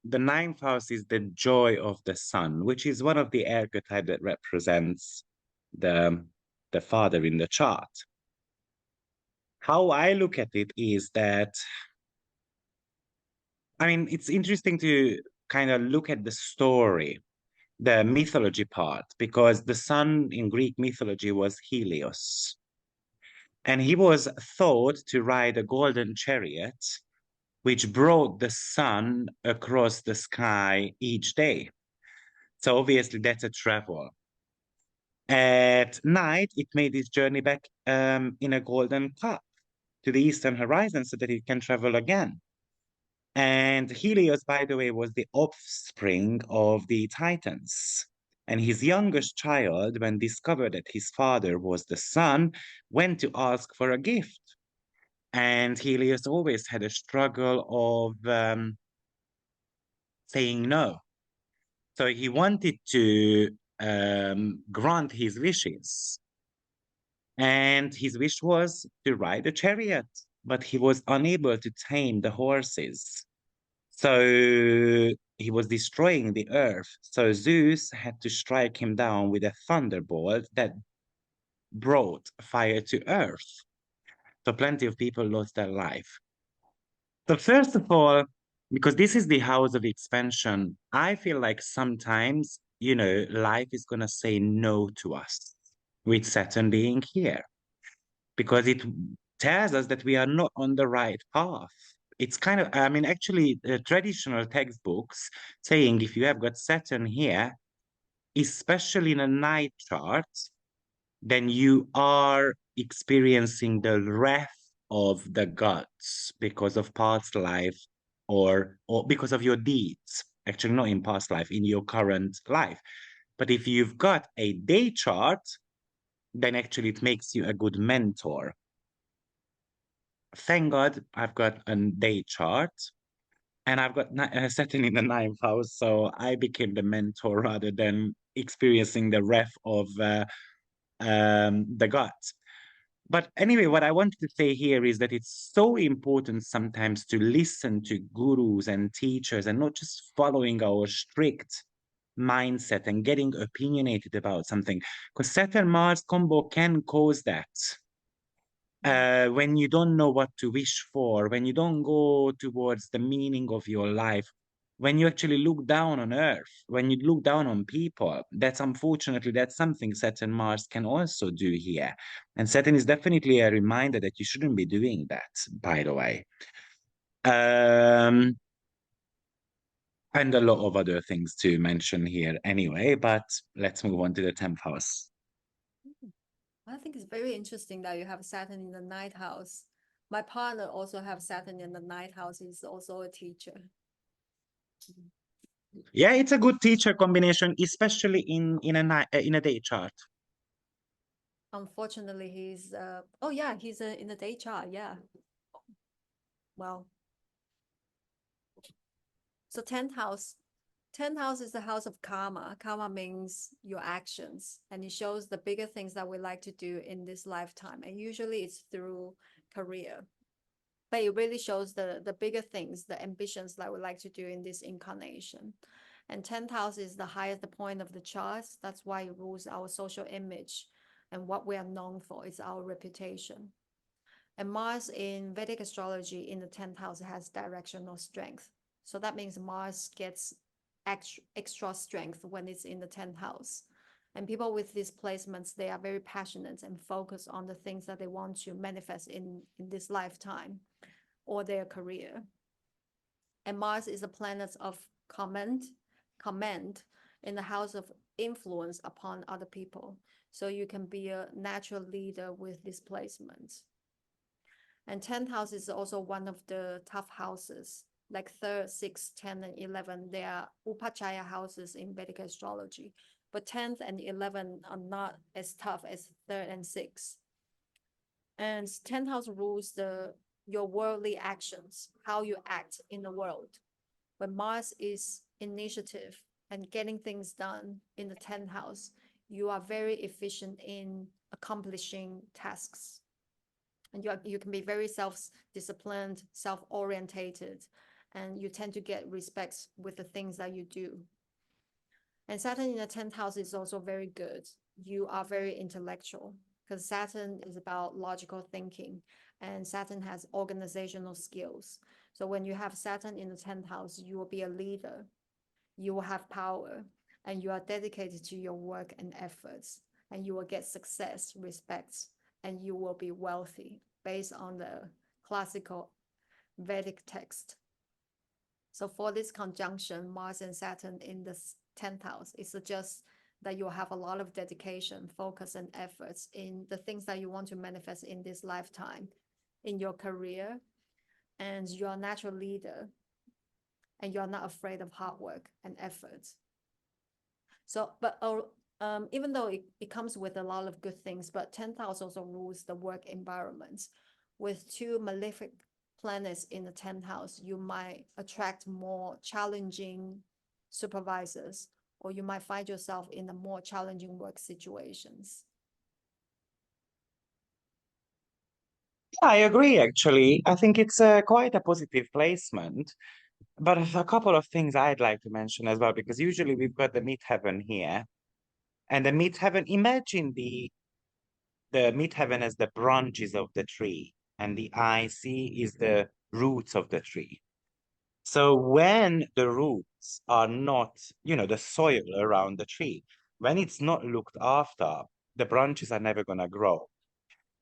the ninth house is the joy of the sun, which is one of the archetypes that represents the father in the chart. How I look at it is that, I mean, it's interesting to kind of look at the story, the mythology part, because the sun in Greek mythology was Helios. And he was thought to ride a golden chariot, which brought the sun across the sky each day. So obviously that's a travel. At night, it made its journey back in a golden cup to the eastern horizon so that it can travel again. And Helios, by the way, was the offspring of the Titans. And his youngest child, when discovered that his father was the sun, went to ask for a gift. And Helios always had a struggle of saying no. So he wanted to grant his wishes. And his wish was to ride a chariot, but he was unable to tame the horses. So he was destroying the earth. So Zeus had to strike him down with a thunderbolt that brought fire to earth. So plenty of people lost their life. So first of all, because this is the house of expansion, I feel like sometimes, life is going to say no to us with Saturn being here, because it tells us that we are not on the right path. It's kind of, I mean, actually, traditional textbooks saying if you have got Saturn here, especially in a night chart, then you are experiencing the wrath of the gods because of past life or because of your deeds. Actually, not in past life, in your current life. But if you've got a day chart, then actually it makes you a good mentor. Thank God I've got a day chart and I've got Saturn in the ninth house. So I became the mentor rather than experiencing the wrath of the gods. But anyway, what I wanted to say here is that it's so important sometimes to listen to gurus and teachers and not just following our strict mindset and getting opinionated about something. Because Saturn Mars combo can cause that. When you don't know what to wish for, when you don't go towards the meaning of your life, when you actually look down on Earth, when you look down on people, that's unfortunately, that's something Saturn Mars can also do here. And Saturn is definitely a reminder that you shouldn't be doing that, by the way. And a lot of other things to mention here anyway, but let's move on to the 10th house. I think it's very interesting that you have Saturn in the ninth house. My partner also have Saturn in the ninth house. He's also a teacher. Yeah, it's a good teacher combination, especially in a day chart. Unfortunately, he's oh yeah, he's in the day chart. Yeah. Well, so 10th house. 10th house is the house of karma. Karma means your actions, and it shows the bigger things that we like to do in this lifetime. And usually it's through career. But it really shows the bigger things, the ambitions that we like to do in this incarnation. And 10th house is the highest point of the charts. That's why it rules our social image. And what we are known for is our reputation. And Mars in Vedic astrology in the 10th house has directional strength. So that means Mars gets extra strength when it's in the 10th house. And people with these placements, they are very passionate and focused on the things that they want to manifest in this lifetime or their career. And Mars is a planet of command in the house of influence upon other people. So you can be a natural leader with these placements. And 10th house is also one of the tough houses, like 3rd, 6th, 10, and 11. They are upachaya houses in Vedic astrology. But 10th and 11 are not as tough as 3rd and 6th. And 10th house rules your worldly actions, how you act in the world. When Mars is initiative and getting things done in the 10th house, you are very efficient in accomplishing tasks. And you can be very self-disciplined, self-orientated, and you tend to get respect with the things that you do. And Saturn in the 10th house is also very good. You are very intellectual because Saturn is about logical thinking and Saturn has organizational skills. So when you have Saturn in the 10th house, you will be a leader. You will have power and you are dedicated to your work and efforts and you will get success, respect, and you will be wealthy based on the classical Vedic text. So for this conjunction, Mars and Saturn in the 10th house, it suggests that you'll have a lot of dedication, focus, and efforts in the things that you want to manifest in this lifetime, in your career, and you're a natural leader, and you're not afraid of hard work and efforts. So, but even though it comes with a lot of good things, but 10th house also rules the work environment. With 2 malefic planets in the 10th house, you might attract more challenging supervisors, or you might find yourself in a more challenging work situations. I agree, actually. I think it's quite a positive placement. But a couple of things I'd like to mention as well, because usually we've got the midheaven here. And the midheaven, imagine the midheaven as the branches of the tree, and the IC is the roots of the tree. So when the roots are not, the soil around the tree, when it's not looked after, the branches are never going to grow.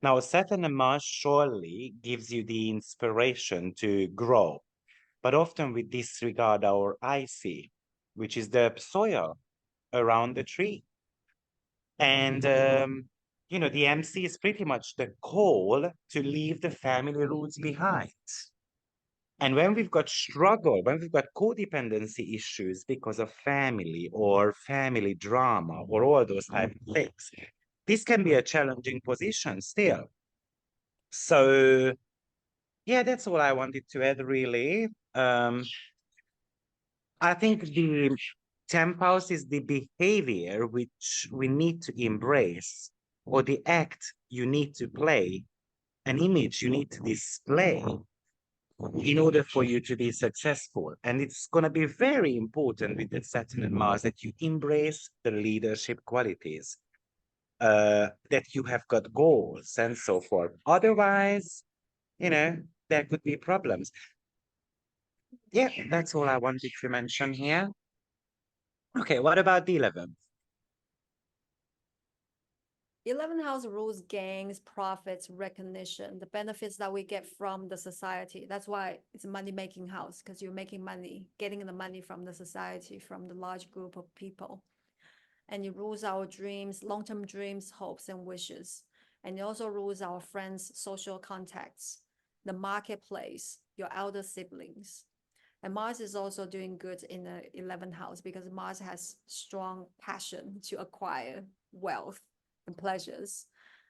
Now, Saturn and Mars surely gives you the inspiration to grow, but often we disregard our IC, which is the soil around the tree. And you know, the MC is pretty much the call to leave the family roots behind. And when we've got struggle, when we've got codependency issues because of family or family drama or all those type of things, this can be a challenging position still. So yeah, that's all I wanted to add, really. I think the 10th house is the behavior which we need to embrace, or the act you need to play, an image you need to display in order for you to be successful. And it's going to be very important with the Saturn and Mars that you embrace the leadership qualities, that you have got goals and so forth. Otherwise, you know, there could be problems. Yeah, that's all I wanted to mention here. Okay, what about the 11th? 11th house rules gangs, profits, recognition, the benefits that we get from the society. That's why it's a money-making house, because you're making money, getting the money from the society, from the large group of people. And it rules our dreams, long-term dreams, hopes, and wishes. And it also rules our friends' social contacts, the marketplace, your elder siblings. And Mars is also doing good in the 11th house because Mars has strong passion to acquire wealth and pleasures.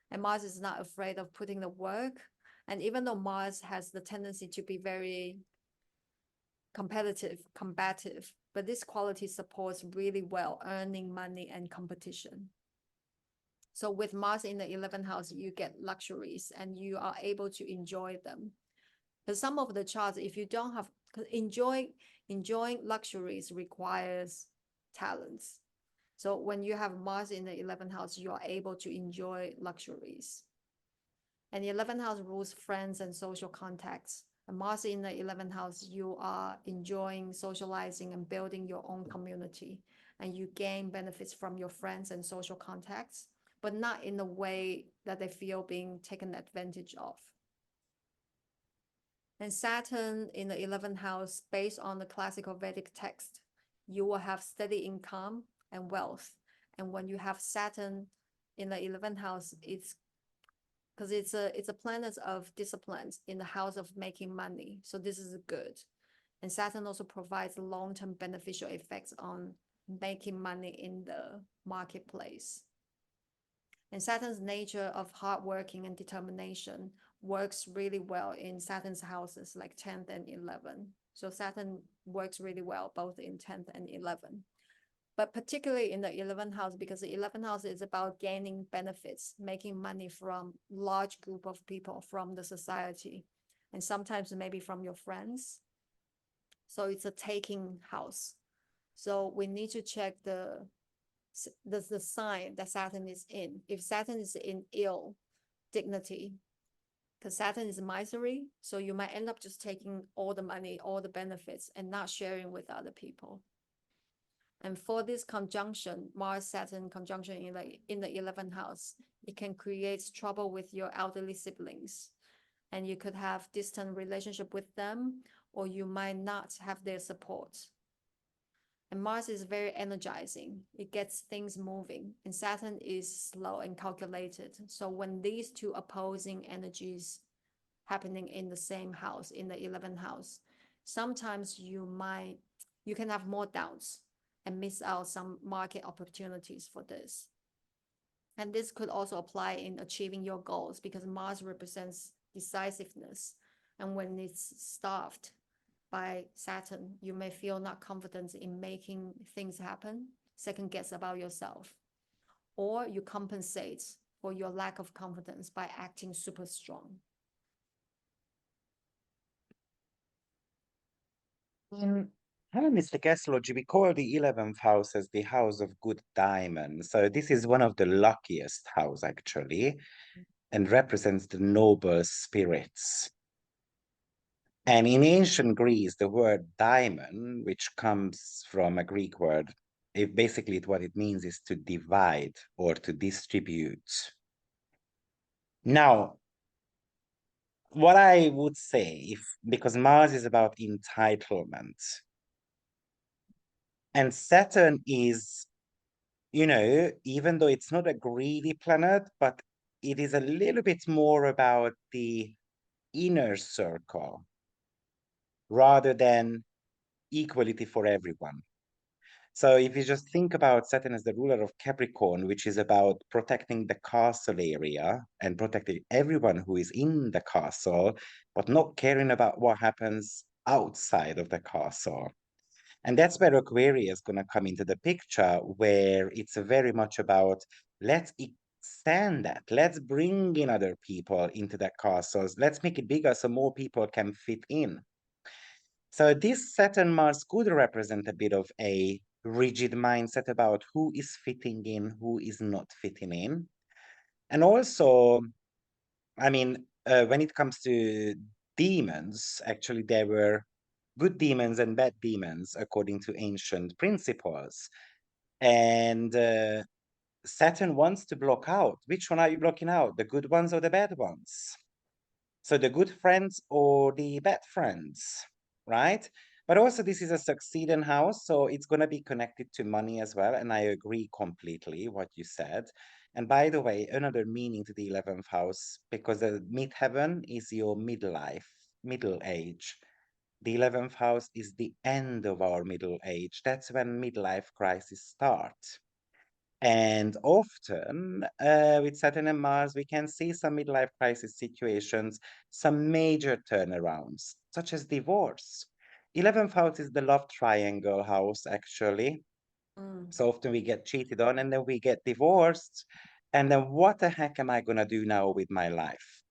And Mars is not afraid of putting the work. And even though Mars has the tendency to be very competitive, combative, but this quality supports really well earning money and competition. So with Mars in the 11th house, you get luxuries and you are able to enjoy them. But some of the charts, if you don't have enjoying luxuries requires talents. So when you have Mars in the 11th house, you are able to enjoy luxuries. And the 11th house rules friends and social contacts. And Mars in the 11th house, you are enjoying socializing and building your own community. And you gain benefits from your friends and social contacts, but not in a way that they feel being taken advantage of. And Saturn in the 11th house, based on the classical Vedic text, you will have steady income and wealth. And when you have Saturn in the 11th house, it's because it's a planet of disciplines in the house of making money. So this is good. And Saturn also provides long-term beneficial effects on making money in the marketplace. And Saturn's nature of hardworking and determination works really well in Saturn's houses like 10th and 11th. So Saturn works really well both in 10th and 11th. But particularly in the 11th house, because the 11th house is about gaining benefits, making money from large group of people from the society, and sometimes maybe from your friends. So it's a taking house. So we need to check the sign that Saturn is in. If Saturn is in ill dignity, because Saturn is misery, so you might end up just taking all the money, all the benefits, and not sharing with other people. And for this conjunction, Mars-Saturn conjunction in the 11th house, it can create trouble with your elderly siblings. And you could have distant relationship with them, or you might not have their support. And Mars is very energizing. It gets things moving. And Saturn is slow and calculated. So when these two opposing energies happening in the same house, in the 11th house, sometimes you can have more doubts and miss out some market opportunities for this. And this could also apply in achieving your goals because Mars represents decisiveness. And when it's starved by Saturn, you may feel not confident in making things happen, second guess about yourself, or you compensate for your lack of confidence by acting super strong. In Hellenistic astrology, we call the 11th house as the house of good diamond. So this is one of the luckiest house actually, and represents the noble spirits. And in ancient Greece, the word diamond, which comes from a Greek word, what it means is to divide or to distribute. Now, what I would say, because Mars is about entitlement, and Saturn is, you know, even though it's not a greedy planet, but it is a little bit more about the inner circle rather than equality for everyone. So if you just think about Saturn as the ruler of Capricorn, which is about protecting the castle area and protecting everyone who is in the castle, but not caring about what happens outside of the castle. And that's where Aquarius is going to come into the picture, where it's very much about let's extend that. Let's bring in other people into that castles. Let's make it bigger so more people can fit in. So this Saturn Mars could represent a bit of a rigid mindset about who is fitting in, who is not fitting in. And also, I mean, when it comes to demons, actually, there were good demons and bad demons according to ancient principles. And Saturn wants to block out. Which one are you blocking out? The good ones or the bad ones? So the good friends or the bad friends, right? But also this is a succeeding house, so it's going to be connected to money as well. And I agree completely what you said. And by the way, another meaning to the 11th house, because the midheaven is your midlife, middle age. The 11th house is the end of our middle age. That's when midlife crises start. And often with Saturn and Mars, we can see some midlife crisis situations, some major turnarounds, such as divorce. 11th house is the love triangle house, actually. Mm. So often we get cheated on and then we get divorced. And then what the heck am I going to do now with my life?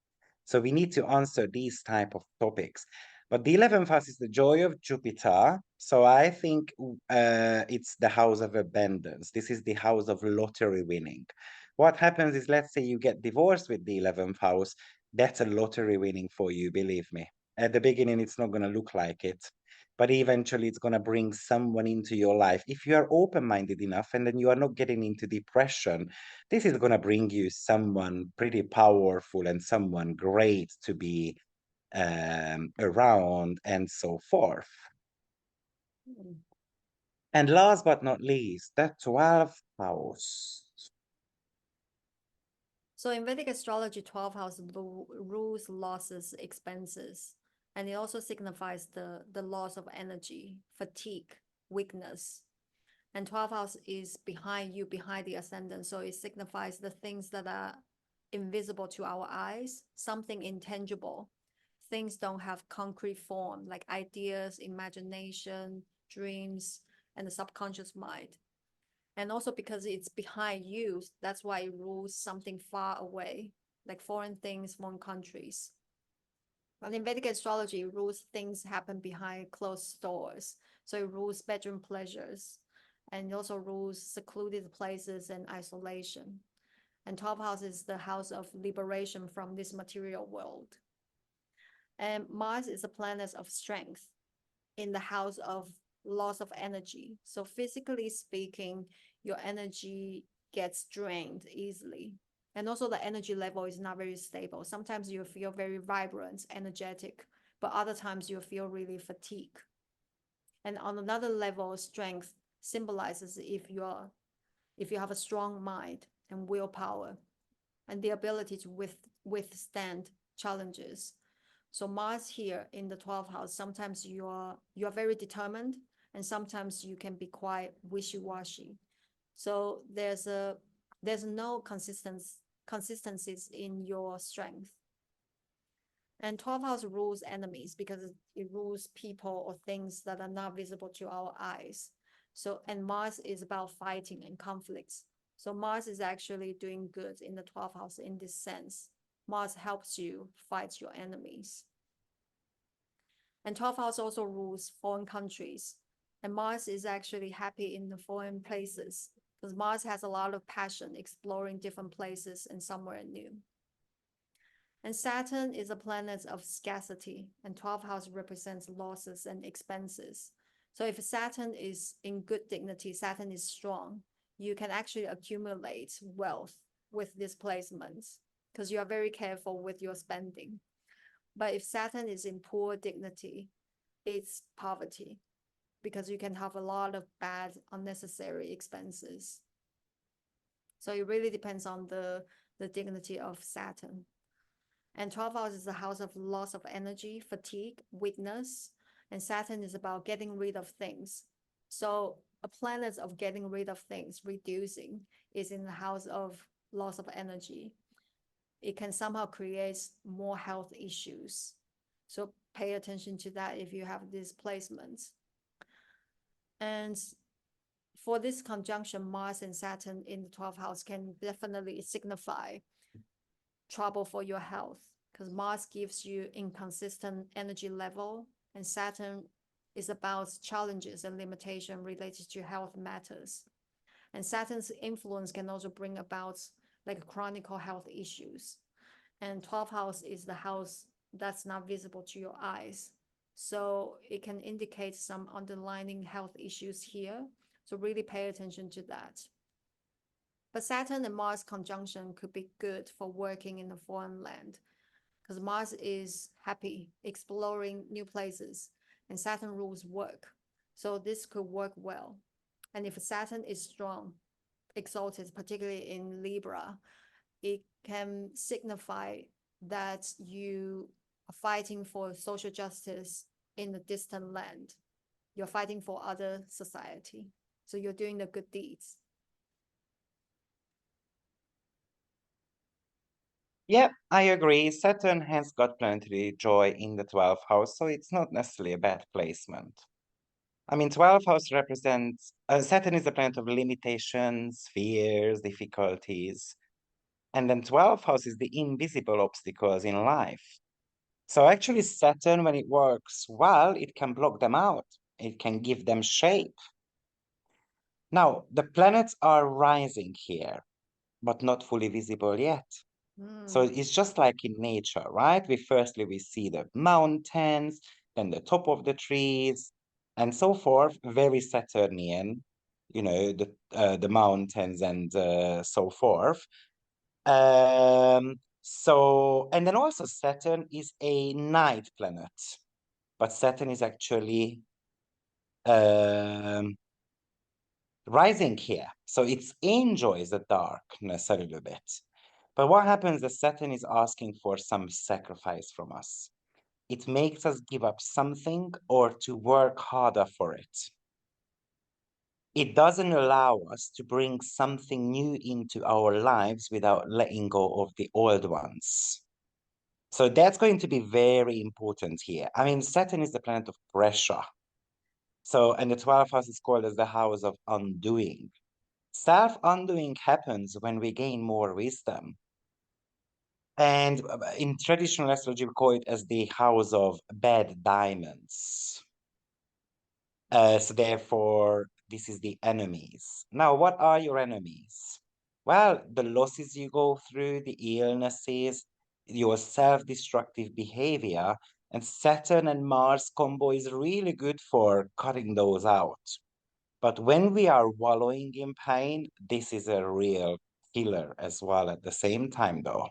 So we need to answer these type of topics. But the 11th house is the joy of Jupiter. So I think it's the house of abundance. This is the house of lottery winning. What happens is, let's say you get divorced with the 11th house. That's a lottery winning for you, believe me. At the beginning, it's not going to look like it. But eventually, it's going to bring someone into your life. If you are open minded enough and then you are not getting into depression, this is going to bring you someone pretty powerful and someone great to be around and so forth. Mm. And last but not least, the 12th house. So in Vedic astrology, 12th house rules losses, expenses, and it also signifies the loss of energy, fatigue, weakness. And 12th house is behind you, behind the ascendant. So it signifies the things that are invisible to our eyes, something intangible. Things don't have concrete form, like ideas, imagination, dreams, and the subconscious mind. And also because it's behind you, that's why it rules something far away, like foreign things, foreign countries. But in Vedic astrology, it rules things happen behind closed doors. So it rules bedroom pleasures, and it also rules secluded places and isolation. And 12th house is the house of liberation from this material world. And Mars is a planet of strength in the house of loss of energy. So physically speaking, your energy gets drained easily. And also the energy level is not very stable. Sometimes you feel very vibrant, energetic, but other times you feel really fatigued. And on another level, strength symbolizes if you have a strong mind and willpower and the ability to withstand challenges. So Mars here in the 12th house, sometimes you're very determined, and sometimes you can be quite wishy-washy. So there's no consistencies in your strength. And 12th house rules enemies because it rules people or things that are not visible to our eyes. So, and Mars is about fighting and conflicts. So Mars is actually doing good in the 12th house in this sense. Mars helps you fight your enemies. And 12th house also rules foreign countries. And Mars is actually happy in the foreign places because Mars has a lot of passion exploring different places and somewhere new. And Saturn is a planet of scarcity, and 12th house represents losses and expenses. So if Saturn is in good dignity, Saturn is strong, you can actually accumulate wealth with these placements because you are very careful with your spending. But if Saturn is in poor dignity, it's poverty because you can have a lot of bad, unnecessary expenses. So it really depends on the dignity of Saturn. And 12th house is the house of loss of energy, fatigue, weakness. And Saturn is about getting rid of things. So a planet of getting rid of things, reducing, is in the house of loss of energy. It can somehow create more health issues. So pay attention to that if you have these placements. And for this conjunction, Mars and Saturn in the 12th house can definitely signify trouble for your health, because Mars gives you inconsistent energy level, and Saturn is about challenges and limitation related to health matters. And Saturn's influence can also bring about like chronic health issues. And 12th house is the house that's not visible to your eyes. So it can indicate some underlying health issues here. So really pay attention to that. But Saturn and Mars conjunction could be good for working in a foreign land, because Mars is happy exploring new places and Saturn rules work. So this could work well. And if Saturn is strong, exalted, particularly in Libra, it can signify that you are fighting for social justice in a distant land. You're fighting for other society. So you're doing the good deeds. Yeah, I agree. Saturn has got planetary joy in the 12th house, so it's not necessarily a bad placement. I mean, 12th house represents, Saturn is the planet of limitations, fears, difficulties. And then 12th house is the invisible obstacles in life. So actually Saturn, when it works well, it can block them out. It can give them shape. Now, the planets are rising here, but not fully visible yet. So it's just like in nature, right? Firstly we see the mountains, then the top of the trees, and so forth. Very Saturnian, you know, the mountains and so forth. So, and then also Saturn is a night planet, but Saturn is actually rising here. So it enjoys the darkness a little bit. But what happens is Saturn is asking for some sacrifice from us. It makes us give up something or to work harder for it. It doesn't allow us to bring something new into our lives without letting go of the old ones. So that's going to be very important here. I mean, Saturn is the planet of pressure. So, and the 12th house is called as the house of undoing. Self-undoing happens when we gain more wisdom. And in traditional astrology, we call it as the house of bad diamonds. So therefore, this is the enemies. Now, what are your enemies? Well, the losses you go through, the illnesses, your self-destructive behavior, and Saturn and Mars combo is really good for cutting those out. But when we are wallowing in pain, this is a real killer as well at the same time, though.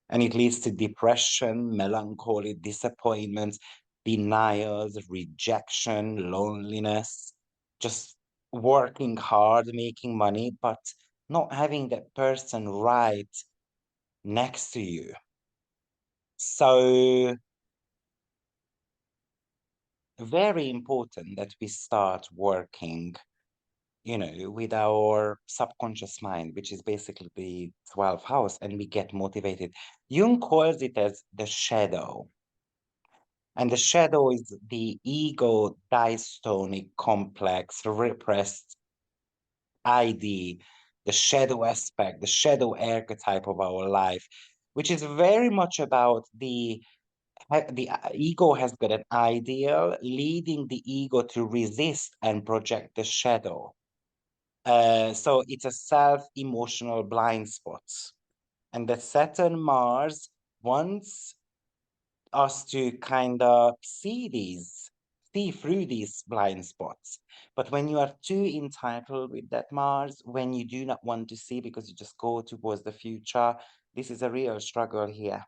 And it leads to depression, melancholy, disappointment, denials, rejection, loneliness, just working hard, making money, but not having that person right next to you. So very important that we start working, you know, with our subconscious mind, which is basically the 12th house, and we get motivated. Jung calls it as the shadow. And the shadow is the ego dystonic complex, repressed ID, the shadow aspect, the shadow archetype of our life, which is very much about the ego has got an ideal, leading the ego to resist and project the shadow. So it's a self-emotional blind spot. And the Saturn Mars wants us to kind of see through these blind spots. But when you are too entitled with that Mars, when you do not want to see because you just go towards the future, this is a real struggle here.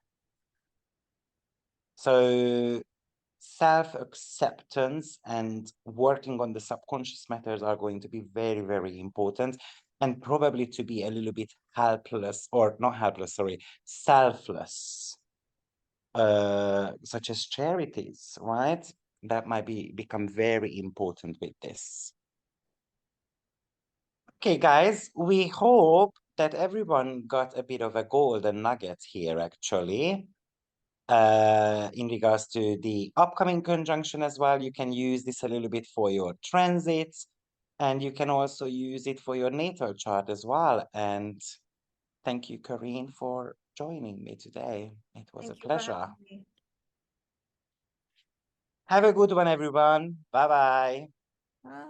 So self-acceptance and working on the subconscious matters are going to be very, very important. and probably to be a little bit helpless, or not helpless, sorry, selfless, such as charities, right? That might become very important with this. Okay, guys, we hope that everyone got a bit of a golden nugget here, actually. In regards to the upcoming conjunction as well, you can use this a little bit for your transits, and you can also use it for your natal chart as well. And thank you, Corinne, for joining me today. It was a Thank you for pleasure. having me. Have a good one, everyone. Bye-bye. Bye.